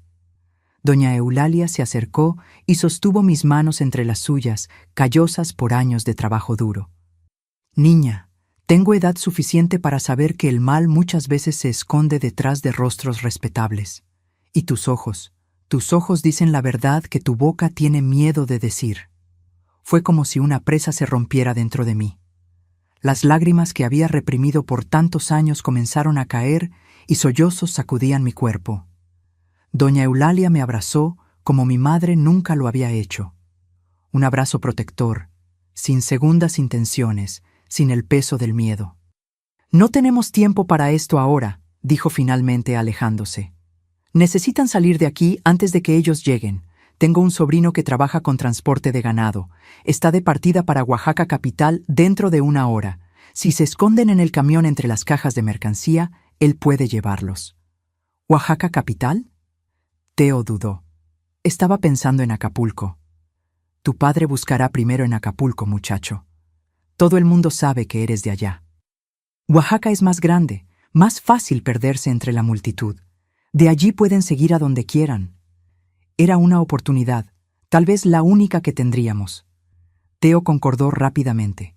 Doña Eulalia se acercó y sostuvo mis manos entre las suyas, callosas por años de trabajo duro. «Niña, tengo edad suficiente para saber que el mal muchas veces se esconde detrás de rostros respetables. Y tus ojos dicen la verdad que tu boca tiene miedo de decir». Fue como si una presa se rompiera dentro de mí. Las lágrimas que había reprimido por tantos años comenzaron a caer y sollozos sacudían mi cuerpo. Doña Eulalia me abrazó como mi madre nunca lo había hecho. Un abrazo protector, sin segundas intenciones, sin el peso del miedo. No tenemos tiempo para esto ahora, dijo finalmente alejándose. Necesitan salir de aquí antes de que ellos lleguen. Tengo un sobrino que trabaja con transporte de ganado. Está de partida para Oaxaca capital dentro de 1 hora. Si se esconden en el camión entre las cajas de mercancía, él puede llevarlos. ¿Oaxaca capital? Teo dudó. Estaba pensando en Acapulco. Tu padre buscará primero en Acapulco, muchacho. Todo el mundo sabe que eres de allá. Oaxaca es más grande, más fácil perderse entre la multitud. De allí pueden seguir a donde quieran. Era una oportunidad, tal vez la única que tendríamos. Teo concordó rápidamente.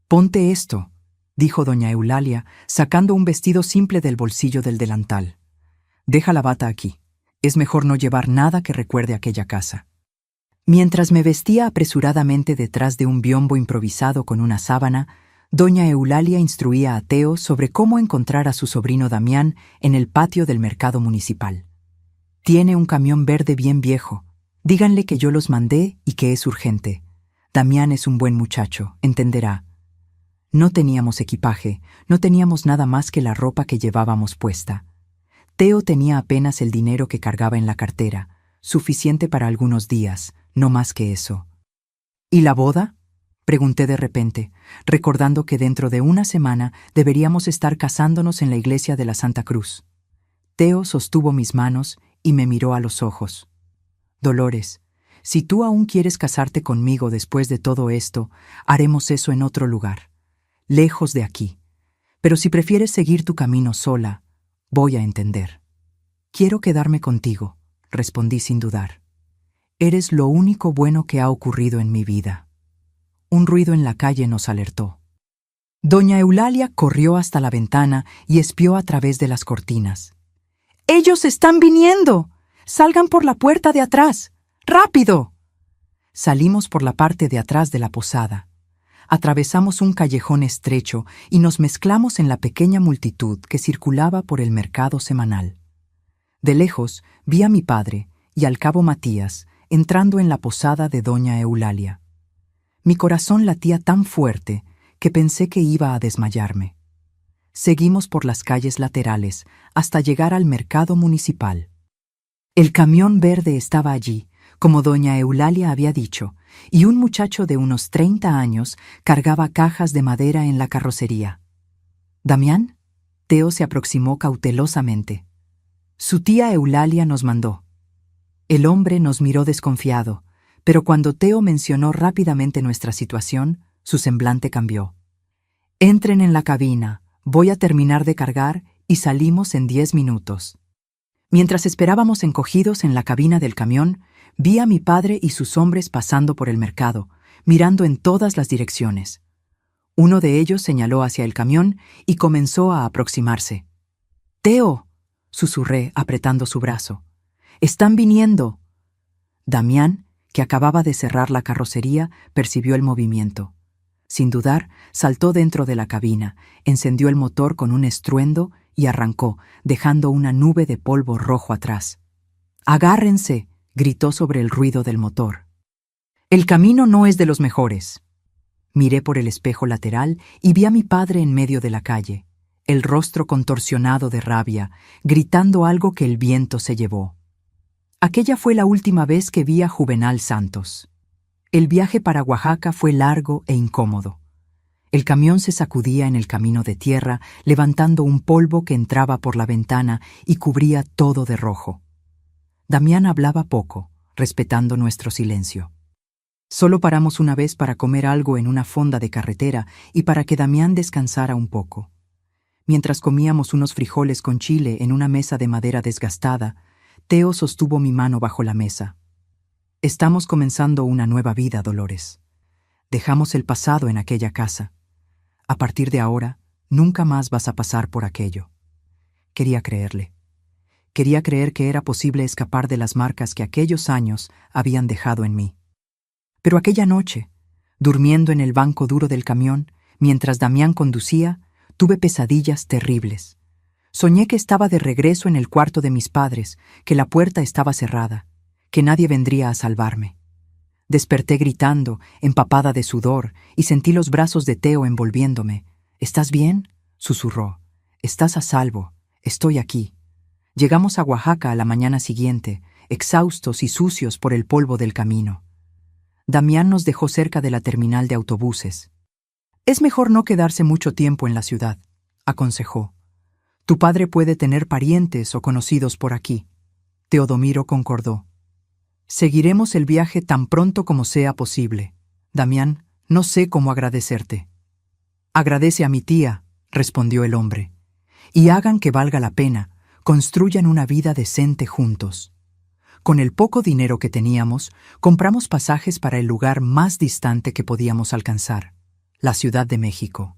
Ponte esto, dijo doña Eulalia, sacando un vestido simple del bolsillo del delantal. Deja la bata aquí. Es mejor no llevar nada que recuerde aquella casa. Mientras me vestía apresuradamente detrás de un biombo improvisado con una sábana, doña Eulalia instruía a Teo sobre cómo encontrar a su sobrino Damián en el patio del mercado municipal. Tiene un camión verde bien viejo. Díganle que yo los mandé y que es urgente. Damián es un buen muchacho, entenderá. No teníamos equipaje, no teníamos nada más que la ropa que llevábamos puesta. Teo tenía apenas el dinero que cargaba en la cartera, suficiente para algunos días, no más que eso. ¿Y la boda? Pregunté de repente, recordando que dentro de 1 semana deberíamos estar casándonos en la iglesia de la Santa Cruz. Teo sostuvo mis manos y me miró a los ojos. Dolores, si tú aún quieres casarte conmigo después de todo esto, haremos eso en otro lugar, lejos de aquí. Pero si prefieres seguir tu camino sola, voy a entender. Quiero quedarme contigo, respondí sin dudar. Eres lo único bueno que ha ocurrido en mi vida. Un ruido en la calle nos alertó. Doña Eulalia corrió hasta la ventana y espió a través de las cortinas. ¡Ellos están viniendo! ¡Salgan por la puerta de atrás! ¡Rápido! Salimos por la parte de atrás de la posada. Atravesamos un callejón estrecho y nos mezclamos en la pequeña multitud que circulaba por el mercado semanal. De lejos vi a mi padre y al cabo Matías entrando en la posada de doña Eulalia. Mi corazón latía tan fuerte que pensé que iba a desmayarme. Seguimos por las calles laterales hasta llegar al mercado municipal. El camión verde estaba allí, como doña Eulalia había dicho, y un muchacho de unos 30 años cargaba cajas de madera en la carrocería. ¿Damián? Teo se aproximó cautelosamente. Su tía Eulalia nos mandó. El hombre nos miró desconfiado, pero cuando Teo mencionó rápidamente nuestra situación, su semblante cambió. Entren en la cabina, voy a terminar de cargar y salimos en 10 minutos. Mientras esperábamos encogidos en la cabina del camión, vi a mi padre y sus hombres pasando por el mercado, mirando en todas las direcciones. Uno de ellos señaló hacia el camión y comenzó a aproximarse. «¡Teo!», susurré apretando su brazo. «¡Están viniendo!». Damián, que acababa de cerrar la carrocería, percibió el movimiento. Sin dudar, saltó dentro de la cabina, encendió el motor con un estruendo y arrancó, dejando una nube de polvo rojo atrás. «¡Agárrense!», gritó sobre el ruido del motor. «El camino no es de los mejores». Miré por el espejo lateral y vi a mi padre en medio de la calle, el rostro contorsionado de rabia, gritando algo que el viento se llevó. Aquella fue la última vez que vi a Juvenal Santos. El viaje para Oaxaca fue largo e incómodo. El camión se sacudía en el camino de tierra, levantando un polvo que entraba por la ventana y cubría todo de rojo. Damián hablaba poco, respetando nuestro silencio. Solo paramos una vez para comer algo en una fonda de carretera y para que Damián descansara un poco. Mientras comíamos unos frijoles con chile en una mesa de madera desgastada, Teo sostuvo mi mano bajo la mesa. «Estamos comenzando una nueva vida, Dolores. Dejamos el pasado en aquella casa. A partir de ahora, nunca más vas a pasar por aquello». Quería creerle. Quería creer que era posible escapar de las marcas que aquellos años habían dejado en mí. Pero aquella noche, durmiendo en el banco duro del camión, mientras Damián conducía, tuve pesadillas terribles. Soñé que estaba de regreso en el cuarto de mis padres, que la puerta estaba cerrada, que nadie vendría a salvarme. Desperté gritando, empapada de sudor, y sentí los brazos de Teo envolviéndome. «¿Estás bien?», susurró. «Estás a salvo. Estoy aquí». Llegamos a Oaxaca a la mañana siguiente, exhaustos y sucios por el polvo del camino. Damián nos dejó cerca de la terminal de autobuses. «Es mejor no quedarse mucho tiempo en la ciudad», aconsejó. «Tu padre puede tener parientes o conocidos por aquí». Teodomiro concordó. «Seguiremos el viaje tan pronto como sea posible. Damián, no sé cómo agradecerte». «Agradece a mi tía», respondió el hombre. «Y hagan que valga la pena, construyan una vida decente juntos». Con el poco dinero que teníamos, compramos pasajes para el lugar más distante que podíamos alcanzar, la Ciudad de México.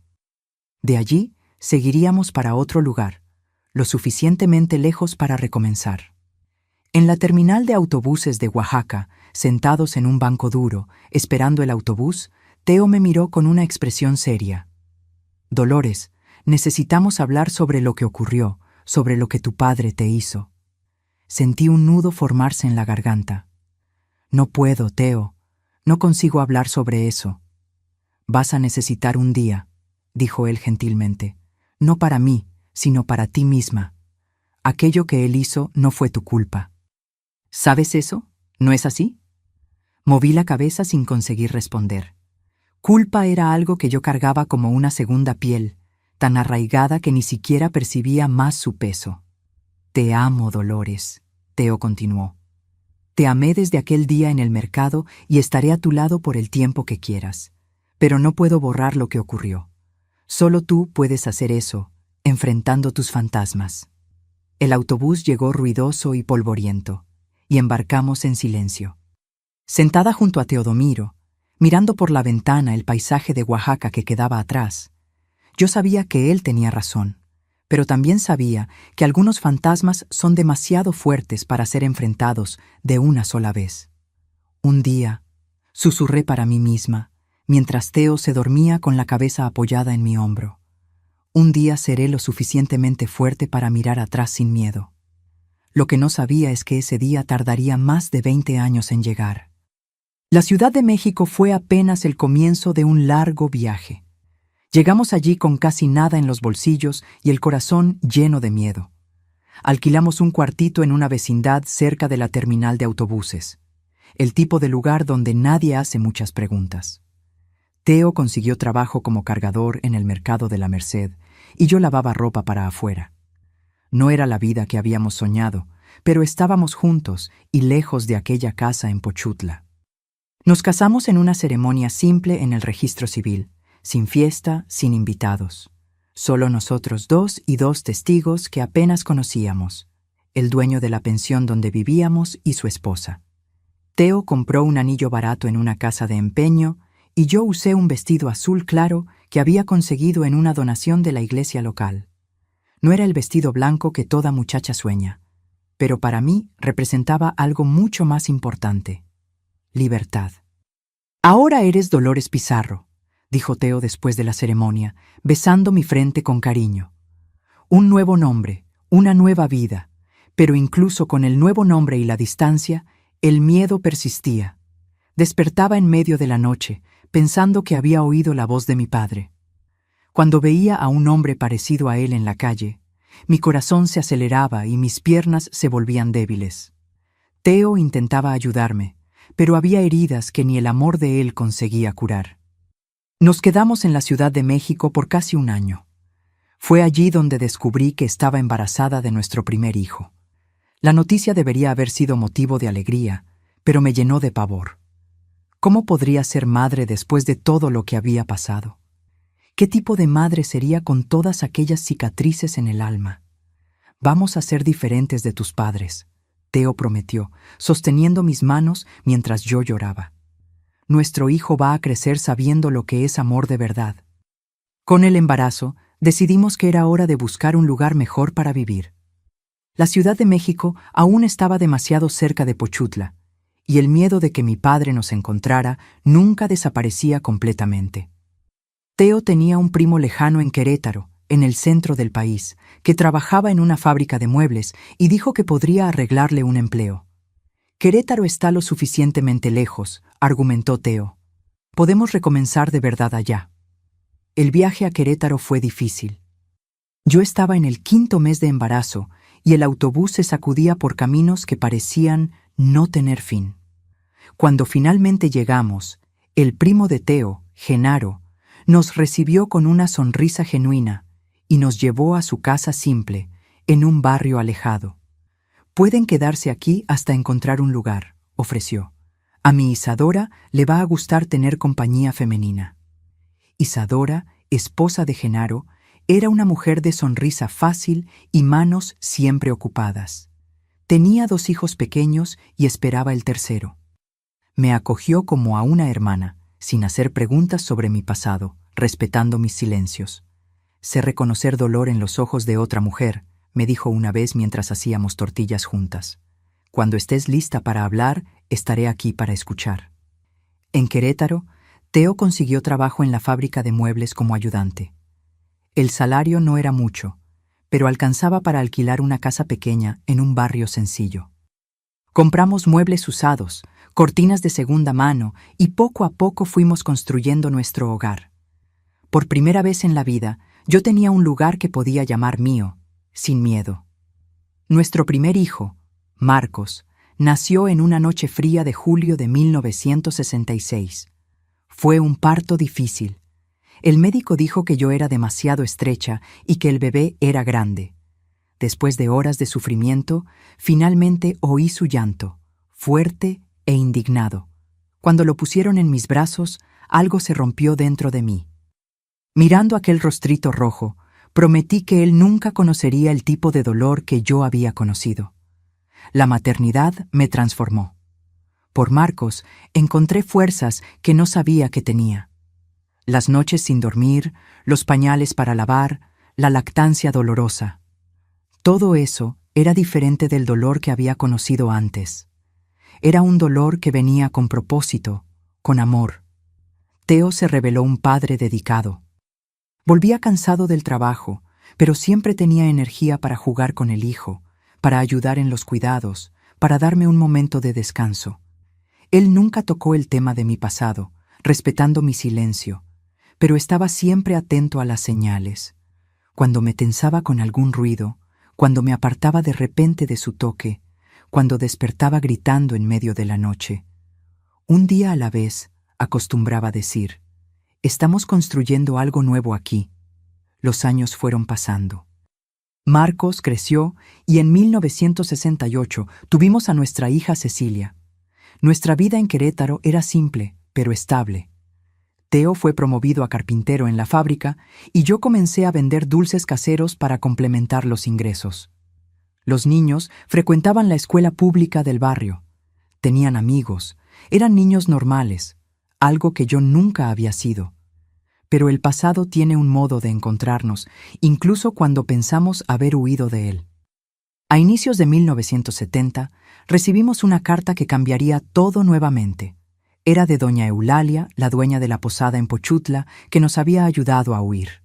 De allí, seguiríamos para otro lugar, lo suficientemente lejos para recomenzar. En la terminal de autobuses de Oaxaca, sentados en un banco duro, esperando el autobús, Teo me miró con una expresión seria. «Dolores, necesitamos hablar sobre lo que ocurrió, sobre lo que tu padre te hizo». Sentí un nudo formarse en la garganta. «No puedo, Teo. No consigo hablar sobre eso». «Vas a necesitar un día», dijo él gentilmente. «No para mí, sino para ti misma. Aquello que él hizo no fue tu culpa». «¿Sabes eso? ¿No es así?». Moví la cabeza sin conseguir responder. Culpa era algo que yo cargaba como una segunda piel, tan arraigada que ni siquiera percibía más su peso. «Te amo, Dolores», Teo continuó. «Te amé desde aquel día en el mercado y estaré a tu lado por el tiempo que quieras. Pero no puedo borrar lo que ocurrió. Solo tú puedes hacer eso, enfrentando tus fantasmas». El autobús llegó ruidoso y polvoriento, y embarcamos en silencio. Sentada junto a Teodomiro, mirando por la ventana el paisaje de Oaxaca que quedaba atrás, yo sabía que él tenía razón, pero también sabía que algunos fantasmas son demasiado fuertes para ser enfrentados de una sola vez. «Un día», susurré para mí misma, mientras Teo se dormía con la cabeza apoyada en mi hombro. «Un día seré lo suficientemente fuerte para mirar atrás sin miedo». Lo que no sabía es que ese día tardaría más de 20 años en llegar. La Ciudad de México fue apenas el comienzo de un largo viaje. Llegamos allí con casi nada en los bolsillos y el corazón lleno de miedo. Alquilamos un cuartito en una vecindad cerca de la terminal de autobuses, el tipo de lugar donde nadie hace muchas preguntas. Teo consiguió trabajo como cargador en el mercado de la Merced y yo lavaba ropa para afuera. No era la vida que habíamos soñado, pero estábamos juntos y lejos de aquella casa en Pochutla. Nos casamos en una ceremonia simple en el registro civil, sin fiesta, sin invitados. Solo nosotros dos y 2 testigos que apenas conocíamos, el dueño de la pensión donde vivíamos y su esposa. Teo compró un anillo barato en una casa de empeño y yo usé un vestido azul claro que había conseguido en una donación de la iglesia local. No era el vestido blanco que toda muchacha sueña, pero para mí representaba algo mucho más importante: libertad. «Ahora eres Dolores Pizarro», dijo Teo después de la ceremonia, besando mi frente con cariño. «Un nuevo nombre, una nueva vida, pero incluso con el nuevo nombre y la distancia, el miedo persistía. Despertaba en medio de la noche, pensando que había oído la voz de mi padre. Cuando veía a un hombre parecido a él en la calle, mi corazón se aceleraba y mis piernas se volvían débiles. Teo intentaba ayudarme, pero había heridas que ni el amor de él conseguía curar. Nos quedamos en la Ciudad de México por casi un año. Fue allí donde descubrí que estaba embarazada de nuestro primer hijo. La noticia debería haber sido motivo de alegría, pero me llenó de pavor. ¿Cómo podría ser madre después de todo lo que había pasado? ¿Qué tipo de madre sería con todas aquellas cicatrices en el alma? «Vamos a ser diferentes de tus padres», Teo prometió, sosteniendo mis manos mientras yo lloraba. «Nuestro hijo va a crecer sabiendo lo que es amor de verdad». Con el embarazo, decidimos que era hora de buscar un lugar mejor para vivir. La Ciudad de México aún estaba demasiado cerca de Pochutla, y el miedo de que mi padre nos encontrara nunca desaparecía completamente. Teo tenía un primo lejano en Querétaro, en el centro del país, que trabajaba en una fábrica de muebles y dijo que podría arreglarle un empleo. Querétaro está lo suficientemente lejos, argumentó Teo. Podemos recomenzar de verdad allá. El viaje a Querétaro fue difícil. Yo estaba en el 5.º mes de embarazo y el autobús se sacudía por caminos que parecían no tener fin. Cuando finalmente llegamos, el primo de Teo, Genaro, nos recibió con una sonrisa genuina y nos llevó a su casa simple, en un barrio alejado. Pueden quedarse aquí hasta encontrar un lugar, ofreció. A mi Isadora le va a gustar tener compañía femenina. Isadora, esposa de Genaro, era una mujer de sonrisa fácil y manos siempre ocupadas. Tenía 2 hijos pequeños y esperaba el tercero. Me acogió como a una hermana, sin hacer preguntas sobre mi pasado, respetando mis silencios. Sé reconocer dolor en los ojos de otra mujer, me dijo una vez mientras hacíamos tortillas juntas. Cuando estés lista para hablar, estaré aquí para escuchar. En Querétaro, Teo consiguió trabajo en la fábrica de muebles como ayudante. El salario no era mucho, pero alcanzaba para alquilar una casa pequeña en un barrio sencillo. Compramos muebles usados, cortinas de segunda mano y poco a poco fuimos construyendo nuestro hogar. Por primera vez en la vida, yo tenía un lugar que podía llamar mío, sin miedo. Nuestro primer hijo, Marcos, nació en una noche fría de julio de 1966. Fue un parto difícil. El médico dijo que yo era demasiado estrecha y que el bebé era grande. Después de horas de sufrimiento, finalmente oí su llanto, fuerte e indignado. Cuando lo pusieron en mis brazos, algo se rompió dentro de mí. Mirando aquel rostrito rojo, prometí que él nunca conocería el tipo de dolor que yo había conocido. La maternidad me transformó. Por Marcos encontré fuerzas que no sabía que tenía. Las noches sin dormir, los pañales para lavar, la lactancia dolorosa. Todo eso era diferente del dolor que había conocido antes. Era un dolor que venía con propósito, con amor. Teo se reveló un padre dedicado. Volvía cansado del trabajo, pero siempre tenía energía para jugar con el hijo, para ayudar en los cuidados, para darme un momento de descanso. Él nunca tocó el tema de mi pasado, respetando mi silencio, pero estaba siempre atento a las señales. Cuando me tensaba con algún ruido, cuando me apartaba de repente de su toque, cuando despertaba gritando en medio de la noche. Un día a la vez, acostumbraba decir, «Estamos construyendo algo nuevo aquí». Los años fueron pasando. Marcos creció y en 1968 tuvimos a nuestra hija Cecilia. Nuestra vida en Querétaro era simple, pero estable. Teo fue promovido a carpintero en la fábrica y yo comencé a vender dulces caseros para complementar los ingresos. Los niños frecuentaban la escuela pública del barrio. Tenían amigos, eran niños normales, algo que yo nunca había sido. Pero el pasado tiene un modo de encontrarnos, incluso cuando pensamos haber huido de él. A inicios de 1970, recibimos una carta que cambiaría todo nuevamente. Era de doña Eulalia, la dueña de la posada en Pochutla, que nos había ayudado a huir.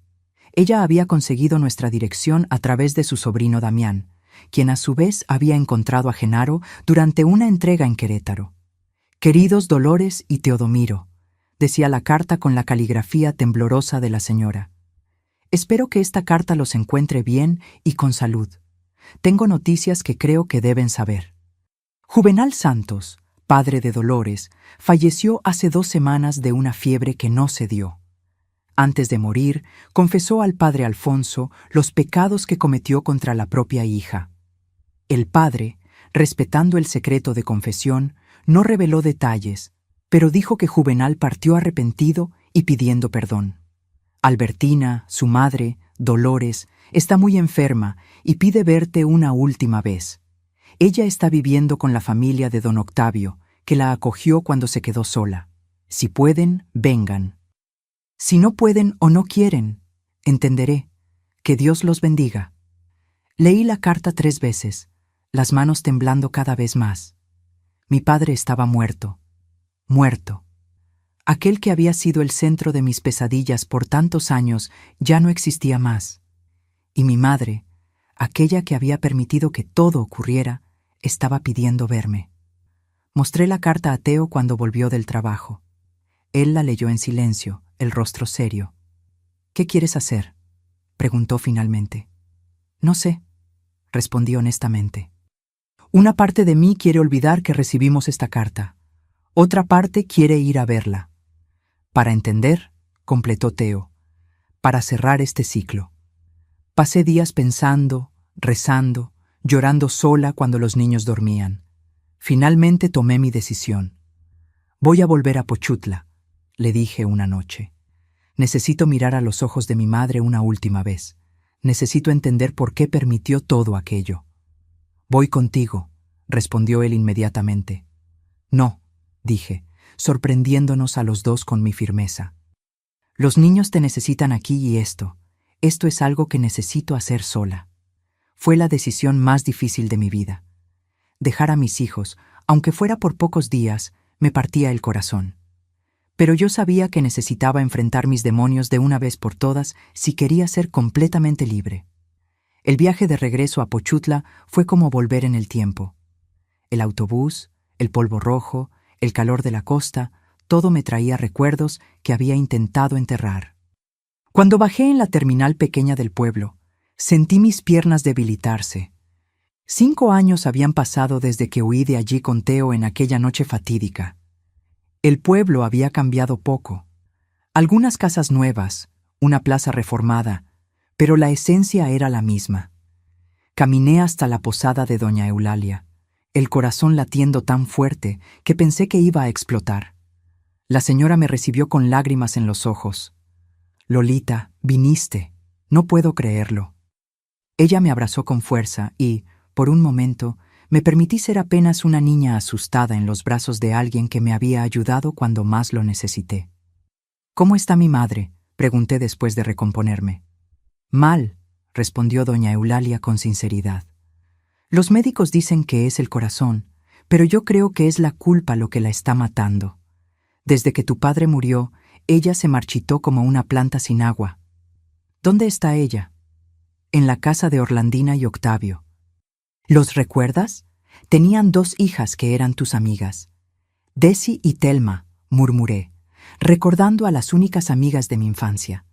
Ella había conseguido nuestra dirección a través de su sobrino Damián, quien a su vez había encontrado a Genaro durante una entrega en Querétaro. «Queridos Dolores y Teodomiro», decía la carta con la caligrafía temblorosa de la señora. «Espero que esta carta los encuentre bien y con salud. Tengo noticias que creo que deben saber. Juvenal Santos, padre de Dolores, falleció hace 2 semanas de una fiebre que no cedió. Antes de morir, confesó al padre Alfonso los pecados que cometió contra la propia hija. El padre, respetando el secreto de confesión, no reveló detalles, pero dijo que Juvenal partió arrepentido y pidiendo perdón. Albertina, su madre, Dolores, está muy enferma y pide verte una última vez. Ella está viviendo con la familia de don Octavio, que la acogió cuando se quedó sola. Si pueden, vengan. Si no pueden o no quieren, entenderé. Que Dios los bendiga». Leí la carta 3 veces, las manos temblando cada vez más. Mi padre estaba muerto. Muerto. Aquel que había sido el centro de mis pesadillas por tantos años ya no existía más. Y mi madre, aquella que había permitido que todo ocurriera, estaba pidiendo verme. Mostré la carta a Teo cuando volvió del trabajo. Él la leyó en silencio, el rostro serio. «¿Qué quieres hacer?», preguntó finalmente. «No sé», respondí honestamente. «Una parte de mí quiere olvidar que recibimos esta carta. Otra parte quiere ir a verla. Para entender», completó Teo, «para cerrar este ciclo». Pasé días pensando, rezando, llorando sola cuando los niños dormían. Finalmente tomé mi decisión. «Voy a volver a Pochutla», le dije una noche. «Necesito mirar a los ojos de mi madre una última vez. Necesito entender por qué permitió todo aquello». «Voy contigo», respondió él inmediatamente. «No», dije, sorprendiéndonos a los dos con mi firmeza. «Los niños te necesitan aquí y esto es algo que necesito hacer sola». Fue la decisión más difícil de mi vida. Dejar a mis hijos, aunque fuera por pocos días, me partía el corazón. Pero yo sabía que necesitaba enfrentar mis demonios de una vez por todas si quería ser completamente libre. El viaje de regreso a Pochutla fue como volver en el tiempo. El autobús, el polvo rojo, el calor de la costa, todo me traía recuerdos que había intentado enterrar. Cuando bajé en la terminal pequeña del pueblo, sentí mis piernas debilitarse. 5 años habían pasado desde que huí de allí con Teo en aquella noche fatídica. El pueblo había cambiado poco. Algunas casas nuevas, una plaza reformada, pero la esencia era la misma. Caminé hasta la posada de doña Eulalia, el corazón latiendo tan fuerte que pensé que iba a explotar. La señora me recibió con lágrimas en los ojos. «Lolita, viniste. No puedo creerlo». Ella me abrazó con fuerza y, por un momento, me permití ser apenas una niña asustada en los brazos de alguien que me había ayudado cuando más lo necesité. «¿Cómo está mi madre?», pregunté después de recomponerme. «Mal», respondió doña Eulalia con sinceridad. «Los médicos dicen que es el corazón, pero yo creo que es la culpa lo que la está matando. Desde que tu padre murió, ella se marchitó como una planta sin agua». «¿Dónde está ella?» «En la casa de Orlandina y Octavio». «¿Los recuerdas? Tenían 2 hijas que eran tus amigas. Desi y Telma», murmuré, recordando a las únicas amigas de mi infancia.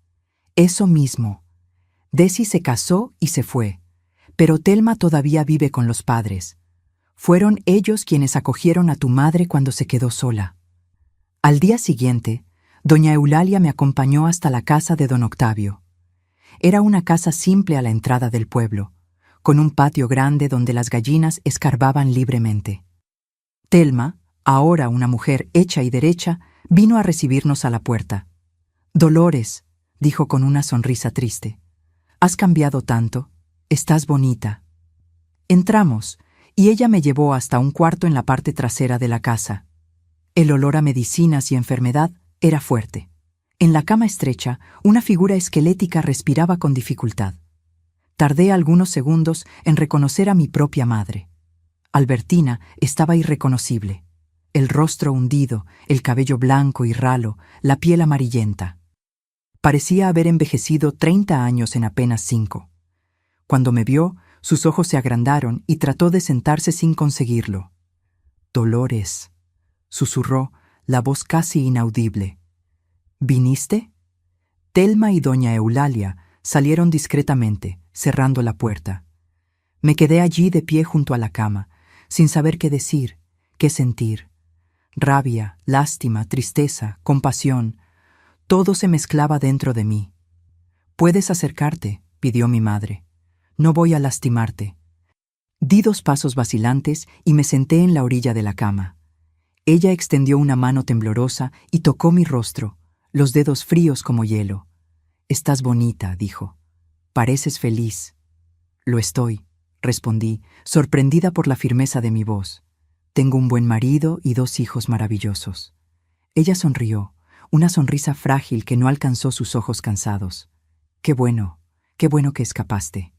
«Eso mismo. Desi se casó y se fue, pero Telma todavía vive con los padres. Fueron ellos quienes acogieron a tu madre cuando se quedó sola». Al día siguiente, doña Eulalia me acompañó hasta la casa de don Octavio. Era una casa simple a la entrada del pueblo, con un patio grande donde las gallinas escarbaban libremente. Telma, ahora una mujer hecha y derecha, vino a recibirnos a la puerta. «Dolores», dijo con una sonrisa triste, «has cambiado tanto. Estás bonita». Entramos, y ella me llevó hasta un cuarto en la parte trasera de la casa. El olor a medicinas y enfermedad era fuerte. En la cama estrecha, una figura esquelética respiraba con dificultad. Tardé algunos segundos en reconocer a mi propia madre. Albertina estaba irreconocible. El rostro hundido, el cabello blanco y ralo, la piel amarillenta. Parecía haber envejecido 30 años en apenas 5. Cuando me vio, sus ojos se agrandaron y trató de sentarse sin conseguirlo. «Dolores», susurró, la voz casi inaudible. «¿Viniste?». Telma y doña Eulalia salieron discretamente, cerrando la puerta. Me quedé allí de pie junto a la cama, sin saber qué decir, qué sentir. Rabia, lástima, tristeza, compasión, todo se mezclaba dentro de mí. «Puedes acercarte», pidió mi madre. «No voy a lastimarte». Di 2 pasos vacilantes y me senté en la orilla de la cama. Ella extendió una mano temblorosa y tocó mi rostro, los dedos fríos como hielo. «Estás bonita», dijo. «Pareces feliz». «Lo estoy», respondí, sorprendida por la firmeza de mi voz. «Tengo un buen marido y 2 hijos maravillosos». Ella sonrió, una sonrisa frágil que no alcanzó sus ojos cansados. Qué bueno que escapaste».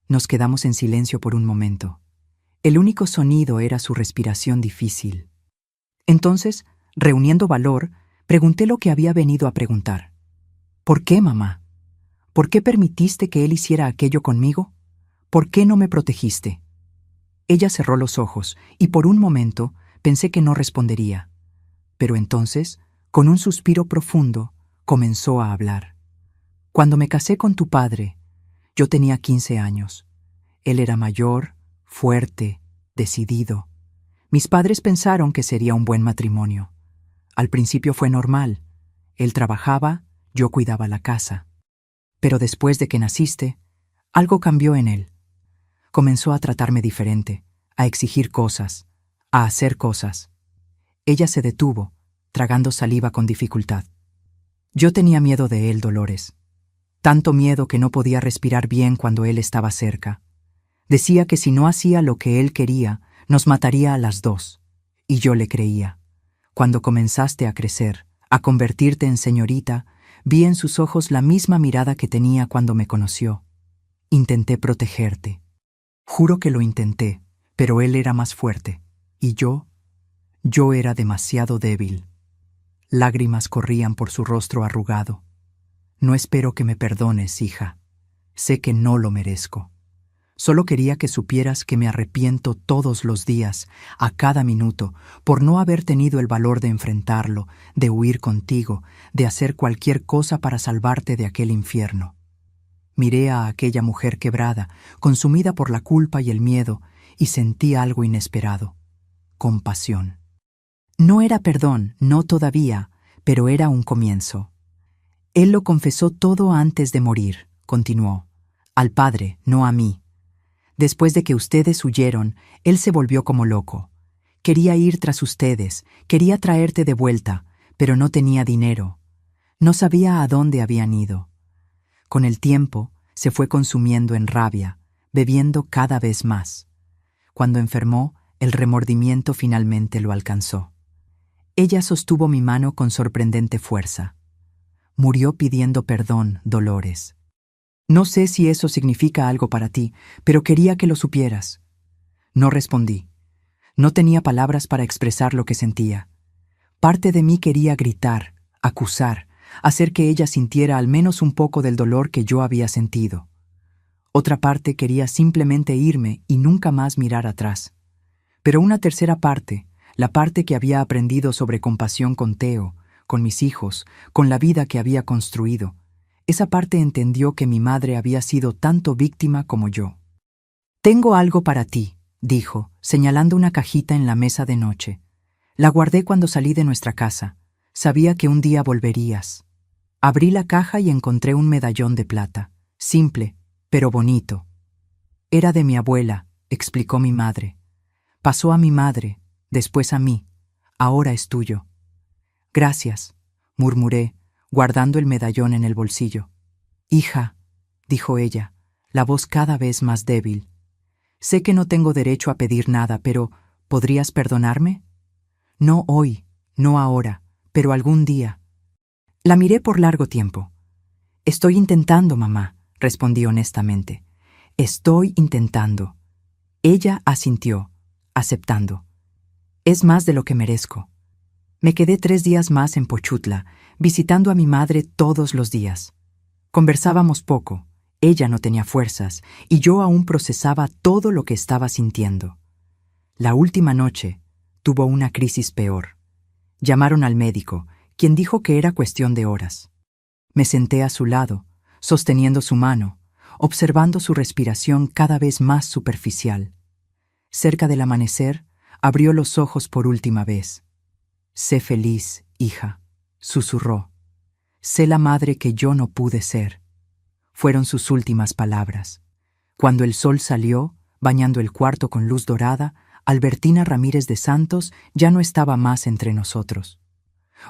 Nos quedamos en silencio por un momento. El único sonido era su respiración difícil. Entonces, reuniendo valor, pregunté lo que había venido a preguntar. «¿Por qué, mamá?». ¿Por qué permitiste que él hiciera aquello conmigo? ¿Por qué no me protegiste? Ella cerró los ojos y por un momento pensé que no respondería. Pero entonces, con un suspiro profundo, comenzó a hablar. Cuando me casé con tu padre, yo tenía 15 años. Él era mayor, fuerte, decidido. Mis padres pensaron que sería un buen matrimonio. Al principio fue normal. Él trabajaba, yo cuidaba la casa. Pero después de que naciste, algo cambió en él. Comenzó a tratarme diferente, a exigir cosas, a hacer cosas. Ella se detuvo, tragando saliva con dificultad. Yo tenía miedo de él, Dolores. Tanto miedo que no podía respirar bien cuando él estaba cerca. Decía que si no hacía lo que él quería, nos mataría a las dos. Y yo le creía. Cuando comenzaste a crecer, a convertirte en señorita, vi en sus ojos la misma mirada que tenía cuando me conoció. Intenté protegerte. Juro que lo intenté, pero él era más fuerte. Y yo era demasiado débil. Lágrimas corrían por su rostro arrugado. No espero que me perdones, hija. Sé que no lo merezco. Solo quería que supieras que me arrepiento todos los días, a cada minuto, por no haber tenido el valor de enfrentarlo, de huir contigo, de hacer cualquier cosa para salvarte de aquel infierno. Miré a aquella mujer quebrada, consumida por la culpa y el miedo, y sentí algo inesperado: compasión. No era perdón, no todavía, pero era un comienzo. Él lo confesó todo antes de morir, continuó. Al Padre, no a mí. Después de que ustedes huyeron, él se volvió como loco. Quería ir tras ustedes, quería traerte de vuelta, pero no tenía dinero. No sabía a dónde habían ido. Con el tiempo, se fue consumiendo en rabia, bebiendo cada vez más. Cuando enfermó, el remordimiento finalmente lo alcanzó. Ella sostuvo mi mano con sorprendente fuerza. Murió pidiendo perdón, Dolores. No sé si eso significa algo para ti, pero quería que lo supieras. No respondí. No tenía palabras para expresar lo que sentía. Parte de mí quería gritar, acusar, hacer que ella sintiera al menos un poco del dolor que yo había sentido. Otra parte quería simplemente irme y nunca más mirar atrás. Pero una tercera parte, la parte que había aprendido sobre compasión con Teo, con mis hijos, con la vida que había construido, esa parte entendió que mi madre había sido tanto víctima como yo. «Tengo algo para ti», dijo, señalando una cajita en la mesa de noche. «La guardé cuando salí de nuestra casa. Sabía que un día volverías». Abrí la caja y encontré un medallón de plata, simple, pero bonito. «Era de mi abuela», explicó mi madre. «Pasó a mi madre, después a mí. Ahora es tuyo». «Gracias», murmuré, guardando el medallón en el bolsillo. «Hija», dijo ella, la voz cada vez más débil. «Sé que no tengo derecho a pedir nada, pero ¿podrías perdonarme? No hoy, no ahora, pero algún día». La miré por largo tiempo. «Estoy intentando, mamá», respondí honestamente. «Estoy intentando». Ella asintió, aceptando. «Es más de lo que merezco». Me quedé 3 días más en Pochutla, visitando a mi madre todos los días. Conversábamos poco, ella no tenía fuerzas, y yo aún procesaba todo lo que estaba sintiendo. La última noche, tuvo una crisis peor. Llamaron al médico, quien dijo que era cuestión de horas. Me senté a su lado, sosteniendo su mano, observando su respiración cada vez más superficial. Cerca del amanecer, abrió los ojos por última vez. «Sé feliz, hija», susurró. «Sé la madre que yo no pude ser». Fueron sus últimas palabras. Cuando el sol salió, bañando el cuarto con luz dorada, Albertina Ramírez de Santos ya no estaba más entre nosotros.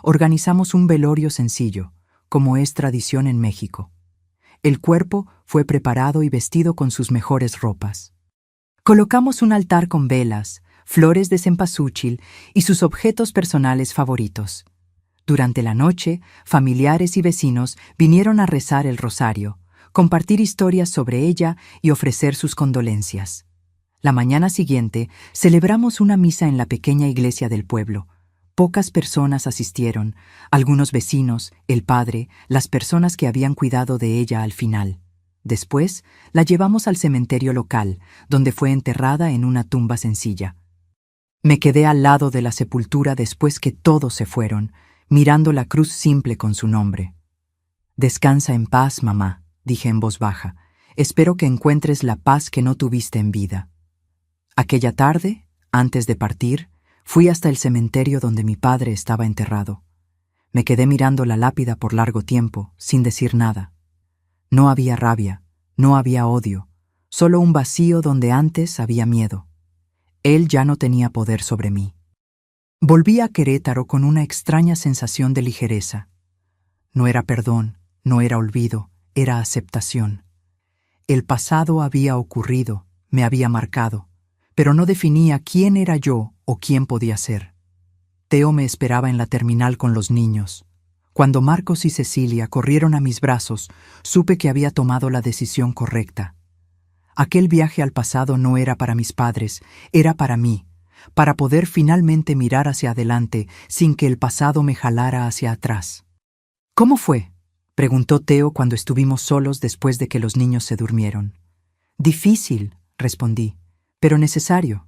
Organizamos un velorio sencillo, como es tradición en México. El cuerpo fue preparado y vestido con sus mejores ropas. Colocamos un altar con velas, flores de cempasúchil y sus objetos personales favoritos. Durante la noche, familiares y vecinos vinieron a rezar el rosario, compartir historias sobre ella y ofrecer sus condolencias. La mañana siguiente, celebramos una misa en la pequeña iglesia del pueblo. Pocas personas asistieron, algunos vecinos, el padre, las personas que habían cuidado de ella al final. Después, la llevamos al cementerio local, donde fue enterrada en una tumba sencilla. Me quedé al lado de la sepultura después que todos se fueron, mirando la cruz simple con su nombre. «Descansa en paz, mamá», dije en voz baja. «Espero que encuentres la paz que no tuviste en vida». Aquella tarde, antes de partir, fui hasta el cementerio donde mi padre estaba enterrado. Me quedé mirando la lápida por largo tiempo, sin decir nada. No había rabia, no había odio, solo un vacío donde antes había miedo. Él ya no tenía poder sobre mí. Volví a Querétaro con una extraña sensación de ligereza. No era perdón, no era olvido, era aceptación. El pasado había ocurrido, me había marcado, pero no definía quién era yo o quién podía ser. Teo me esperaba en la terminal con los niños. Cuando Marcos y Cecilia corrieron a mis brazos, supe que había tomado la decisión correcta. Aquel viaje al pasado no era para mis padres, era para mí, para poder finalmente mirar hacia adelante sin que el pasado me jalara hacia atrás. «¿Cómo fue?», preguntó Teo cuando estuvimos solos después de que los niños se durmieron. «Difícil», respondí, «pero necesario».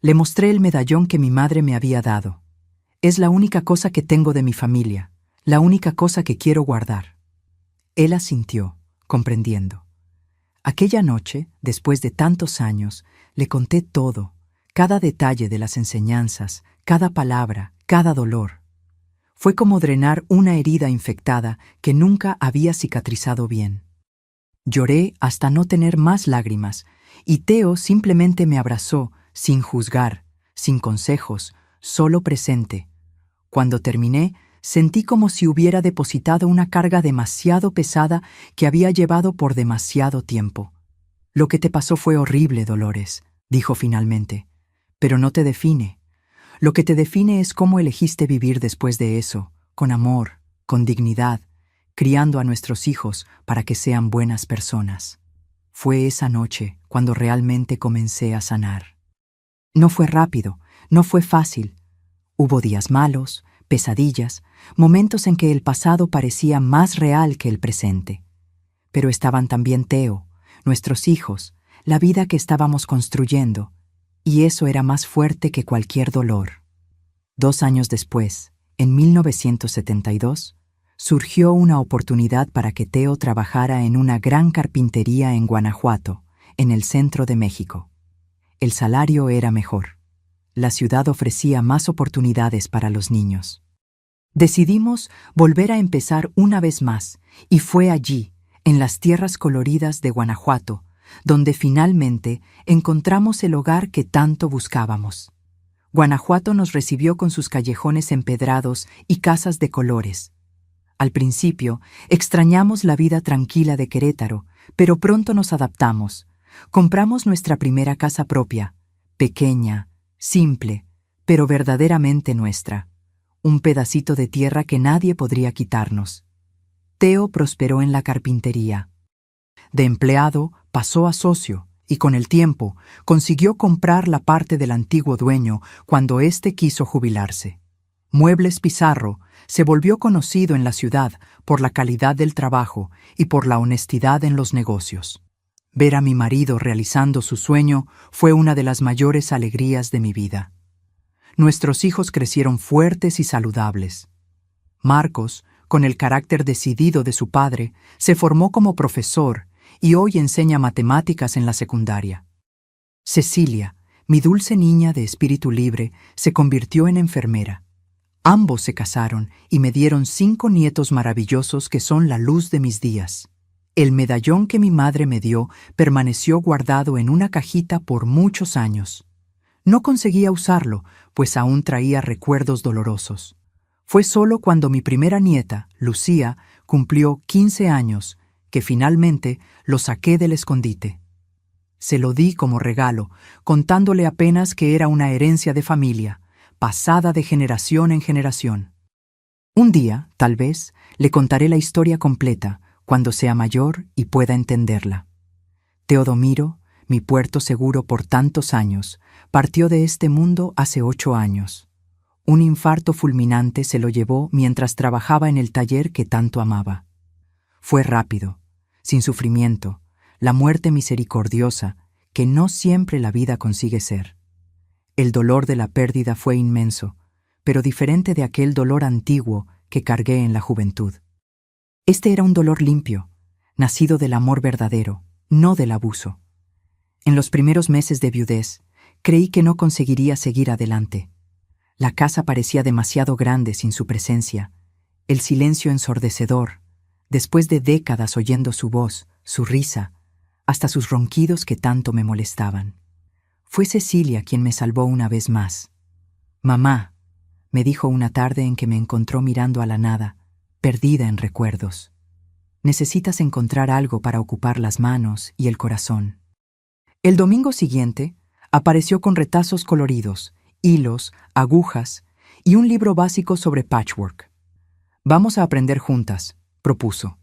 Le mostré el medallón que mi madre me había dado. «Es la única cosa que tengo de mi familia, la única cosa que quiero guardar». Él asintió, comprendiendo. Aquella noche, después de tantos años, le conté todo, cada detalle de las enseñanzas, cada palabra, cada dolor. Fue como drenar una herida infectada que nunca había cicatrizado bien. Lloré hasta no tener más lágrimas, y Teo simplemente me abrazó, sin juzgar, sin consejos, solo presente. Cuando terminé, sentí como si hubiera depositado una carga demasiado pesada que había llevado por demasiado tiempo. «Lo que te pasó fue horrible, Dolores», dijo finalmente, «pero no te define. Lo que te define es cómo elegiste vivir después de eso, con amor, con dignidad, criando a nuestros hijos para que sean buenas personas». Fue esa noche cuando realmente comencé a sanar. No fue rápido, no fue fácil. Hubo días malos, pesadillas, momentos en que el pasado parecía más real que el presente. Pero estaban también Teo, nuestros hijos, la vida que estábamos construyendo, y eso era más fuerte que cualquier dolor. 2 años después, en 1972, surgió una oportunidad para que Teo trabajara en una gran carpintería en Guanajuato, en el centro de México. El salario era mejor. La ciudad ofrecía más oportunidades para los niños. Decidimos volver a empezar una vez más, y fue allí, en las tierras coloridas de Guanajuato, donde finalmente encontramos el hogar que tanto buscábamos. Guanajuato nos recibió con sus callejones empedrados y casas de colores. Al principio, extrañamos la vida tranquila de Querétaro, pero pronto nos adaptamos. Compramos nuestra primera casa propia, pequeña, simple, pero verdaderamente nuestra. Un pedacito de tierra que nadie podría quitarnos. Teo prosperó en la carpintería. De empleado pasó a socio y con el tiempo consiguió comprar la parte del antiguo dueño cuando éste quiso jubilarse. Muebles Pizarro se volvió conocido en la ciudad por la calidad del trabajo y por la honestidad en los negocios. Ver a mi marido realizando su sueño fue una de las mayores alegrías de mi vida. Nuestros hijos crecieron fuertes y saludables. Marcos, con el carácter decidido de su padre, se formó como profesor y hoy enseña matemáticas en la secundaria. Cecilia, mi dulce niña de espíritu libre, se convirtió en enfermera. Ambos se casaron y me dieron 5 nietos maravillosos que son la luz de mis días. El medallón que mi madre me dio permaneció guardado en una cajita por muchos años. No conseguía usarlo, pues aún traía recuerdos dolorosos. Fue solo cuando mi primera nieta, Lucía, cumplió 15 años, que finalmente lo saqué del escondite. Se lo di como regalo, contándole apenas que era una herencia de familia, pasada de generación en generación. Un día, tal vez, le contaré la historia completa, cuando sea mayor y pueda entenderla. Teodomiro, mi puerto seguro por tantos años, partió de este mundo hace 8 años. Un infarto fulminante se lo llevó mientras trabajaba en el taller que tanto amaba. Fue rápido, sin sufrimiento, la muerte misericordiosa que no siempre la vida consigue ser. El dolor de la pérdida fue inmenso, pero diferente de aquel dolor antiguo que cargué en la juventud. Este era un dolor limpio, nacido del amor verdadero, no del abuso. En los primeros meses de viudez, creí que no conseguiría seguir adelante. La casa parecía demasiado grande sin su presencia, el silencio ensordecedor, después de décadas oyendo su voz, su risa, hasta sus ronquidos que tanto me molestaban. Fue Cecilia quien me salvó una vez más. «Mamá», me dijo una tarde en que me encontró mirando a la nada, perdida en recuerdos. «Necesitas encontrar algo para ocupar las manos y el corazón». El domingo siguiente, apareció con retazos coloridos, hilos, agujas y un libro básico sobre patchwork. «Vamos a aprender juntas», propuso.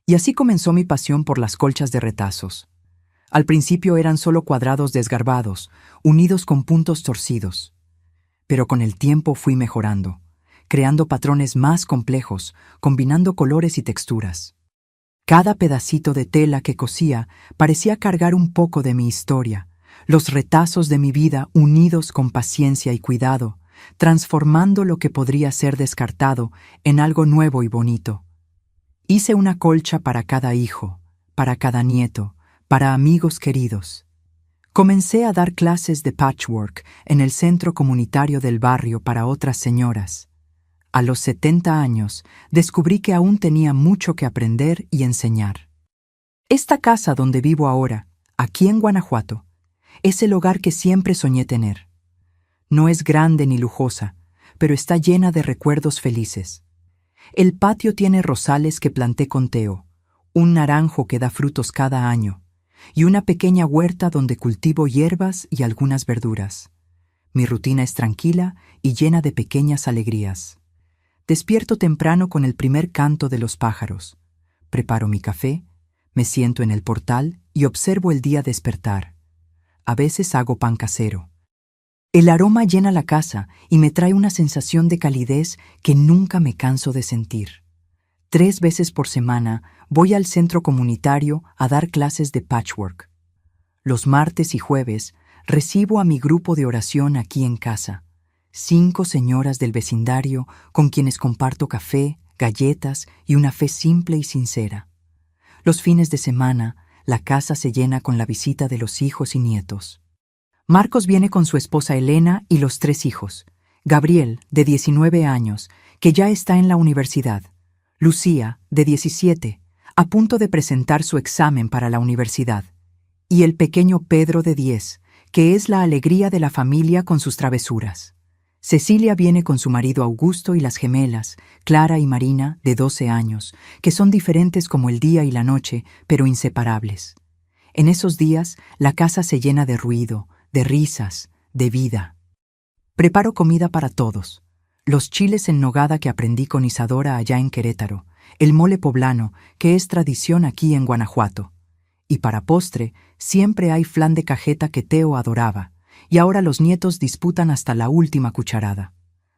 Y así comenzó mi pasión por las colchas de retazos. Al principio eran solo cuadrados desgarbados, unidos con puntos torcidos. Pero con el tiempo fui mejorando, creando patrones más complejos, combinando colores y texturas. Cada pedacito de tela que cosía parecía cargar un poco de mi historia, los retazos de mi vida unidos con paciencia y cuidado, transformando lo que podría ser descartado en algo nuevo y bonito. Hice una colcha para cada hijo, para cada nieto, para amigos queridos. Comencé a dar clases de patchwork en el centro comunitario del barrio para otras señoras. A los 70 años, descubrí que aún tenía mucho que aprender y enseñar. Esta casa donde vivo ahora, aquí en Guanajuato, es el hogar que siempre soñé tener. No es grande ni lujosa, pero está llena de recuerdos felices. El patio tiene rosales que planté con Teo, un naranjo que da frutos cada año, y una pequeña huerta donde cultivo hierbas y algunas verduras. Mi rutina es tranquila y llena de pequeñas alegrías. Despierto temprano con el primer canto de los pájaros. Preparo mi café, me siento en el portal y observo el día despertar. A veces hago pan casero. El aroma llena la casa y me trae una sensación de calidez que nunca me canso de sentir. 3 veces por semana voy al centro comunitario a dar clases de patchwork. Los martes y jueves recibo a mi grupo de oración aquí en casa, 5 señoras del vecindario con quienes comparto café, galletas y una fe simple y sincera. Los fines de semana, la casa se llena con la visita de los hijos y nietos. Marcos viene con su esposa Elena y los 3 hijos. Gabriel, de 19 años, que ya está en la universidad. Lucía, de 17, a punto de presentar su examen para la universidad. Y el pequeño Pedro, de 10, que es la alegría de la familia con sus travesuras. Cecilia viene con su marido Augusto y las gemelas, Clara y Marina, de 12 años, que son diferentes como el día y la noche, pero inseparables. En esos días, la casa se llena de ruido, de risas, de vida. Preparo comida para todos. Los chiles en nogada que aprendí con Isadora allá en Querétaro, el mole poblano, que es tradición aquí en Guanajuato. Y para postre, siempre hay flan de cajeta que Teo adoraba, y ahora los nietos disputan hasta la última cucharada.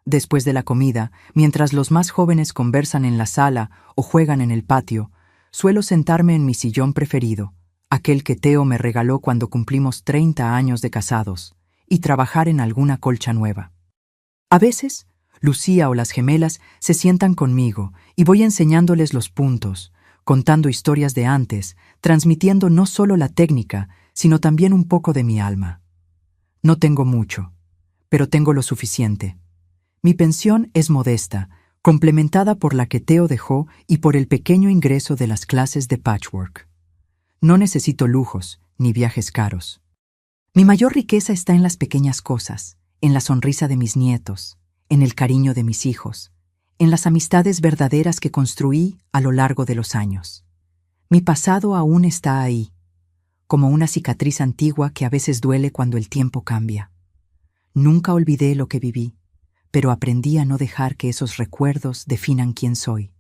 Después de la comida, mientras los más jóvenes conversan en la sala o juegan en el patio, suelo sentarme en mi sillón preferido, aquel que Teo me regaló cuando cumplimos 30 años de casados, y trabajar en alguna colcha nueva. A veces, Lucía o las gemelas se sientan conmigo y voy enseñándoles los puntos, contando historias de antes, transmitiendo no solo la técnica, sino también un poco de mi alma. No tengo mucho, pero tengo lo suficiente. Mi pensión es modesta, complementada por la que Teo dejó y por el pequeño ingreso de las clases de patchwork. No necesito lujos ni viajes caros. Mi mayor riqueza está en las pequeñas cosas, en la sonrisa de mis nietos, en el cariño de mis hijos, en las amistades verdaderas que construí a lo largo de los años. Mi pasado aún está ahí, como una cicatriz antigua que a veces duele cuando el tiempo cambia. Nunca olvidé lo que viví, pero aprendí a no dejar que esos recuerdos definan quién soy.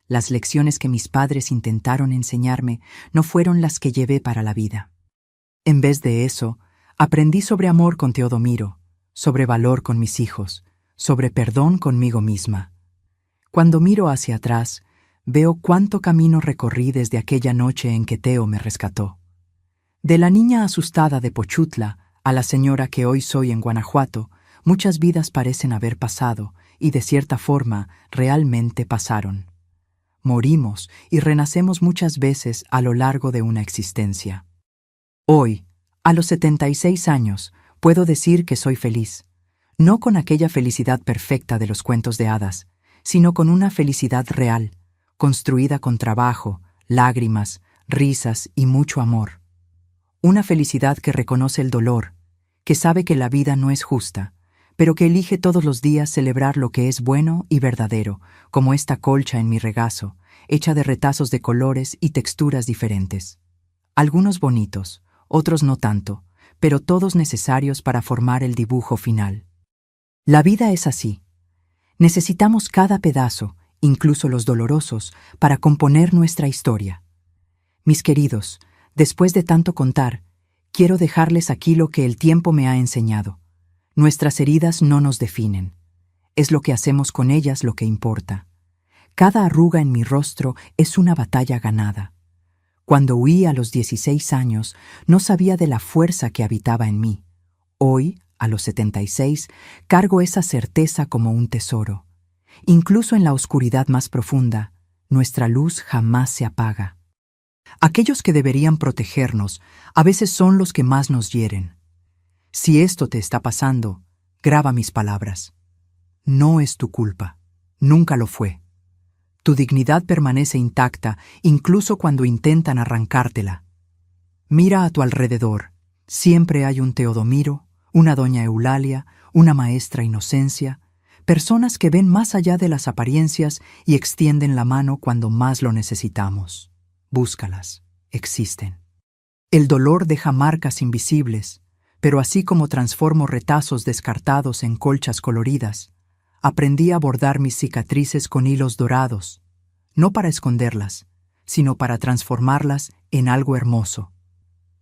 Las lecciones que mis padres intentaron enseñarme no fueron las que llevé para la vida. En vez de eso, aprendí sobre amor con Teodomiro, sobre valor con mis hijos, sobre perdón conmigo misma. Cuando miro hacia atrás, veo cuánto camino recorrí desde aquella noche en que Teo me rescató. De la niña asustada de Pochutla a la señora que hoy soy en Guanajuato, muchas vidas parecen haber pasado y de cierta forma realmente pasaron. Morimos y renacemos muchas veces a lo largo de una existencia. Hoy, a los 76 años, puedo decir que soy feliz, no con aquella felicidad perfecta de los cuentos de hadas, sino con una felicidad real, construida con trabajo, lágrimas, risas y mucho amor. Una felicidad que reconoce el dolor, que sabe que la vida no es justa, pero que elige todos los días celebrar lo que es bueno y verdadero, como esta colcha en mi regazo, hecha de retazos de colores y texturas diferentes. Algunos bonitos, otros no tanto, pero todos necesarios para formar el dibujo final. La vida es así. Necesitamos cada pedazo, incluso los dolorosos, para componer nuestra historia. Mis queridos, después de tanto contar, quiero dejarles aquí lo que el tiempo me ha enseñado. Nuestras heridas no nos definen. Es lo que hacemos con ellas lo que importa. Cada arruga en mi rostro es una batalla ganada. Cuando huí a los 16 años, no sabía de la fuerza que habitaba en mí. Hoy, a los 76, cargo esa certeza como un tesoro. Incluso en la oscuridad más profunda, nuestra luz jamás se apaga. Aquellos que deberían protegernos a veces son los que más nos hieren. Si esto te está pasando, graba mis palabras. No es tu culpa. Nunca lo fue. Tu dignidad permanece intacta incluso cuando intentan arrancártela. Mira a tu alrededor. Siempre hay un Teodomiro, una doña Eulalia, una maestra Inocencia, personas que ven más allá de las apariencias y extienden la mano cuando más lo necesitamos. Búscalas. Existen. El dolor deja marcas invisibles, pero así como transformo retazos descartados en colchas coloridas, aprendí a bordar mis cicatrices con hilos dorados, no para esconderlas, sino para transformarlas en algo hermoso.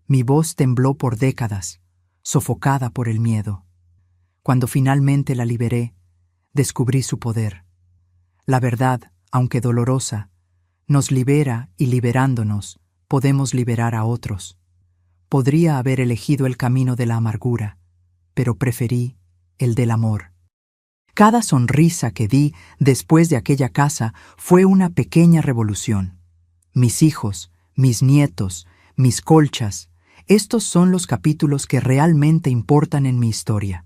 Mi voz tembló por décadas, sofocada por el miedo. Cuando finalmente la liberé, descubrí su poder. La verdad, aunque dolorosa, nos libera y liberándonos, podemos liberar a otros. Podría haber elegido el camino de la amargura, pero preferí el del amor. Cada sonrisa que di después de aquella casa fue una pequeña revolución. Mis hijos, mis nietos, mis colchas, estos son los capítulos que realmente importan en mi historia.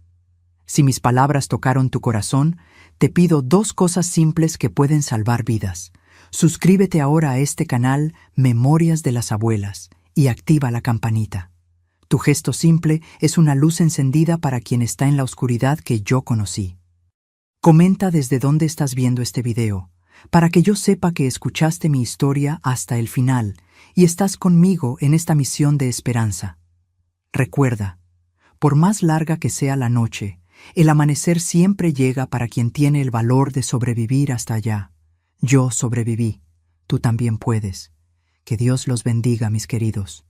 Si mis palabras tocaron tu corazón, te pido 2 cosas simples que pueden salvar vidas. Suscríbete ahora a este canal Memorias de las Abuelas y activa la campanita. Tu gesto simple es una luz encendida para quien está en la oscuridad que yo conocí. Comenta desde dónde estás viendo este video, para que yo sepa que escuchaste mi historia hasta el final y estás conmigo en esta misión de esperanza. Recuerda, por más larga que sea la noche, el amanecer siempre llega para quien tiene el valor de sobrevivir hasta allá. Yo sobreviví. Tú también puedes. Que Dios los bendiga, mis queridos.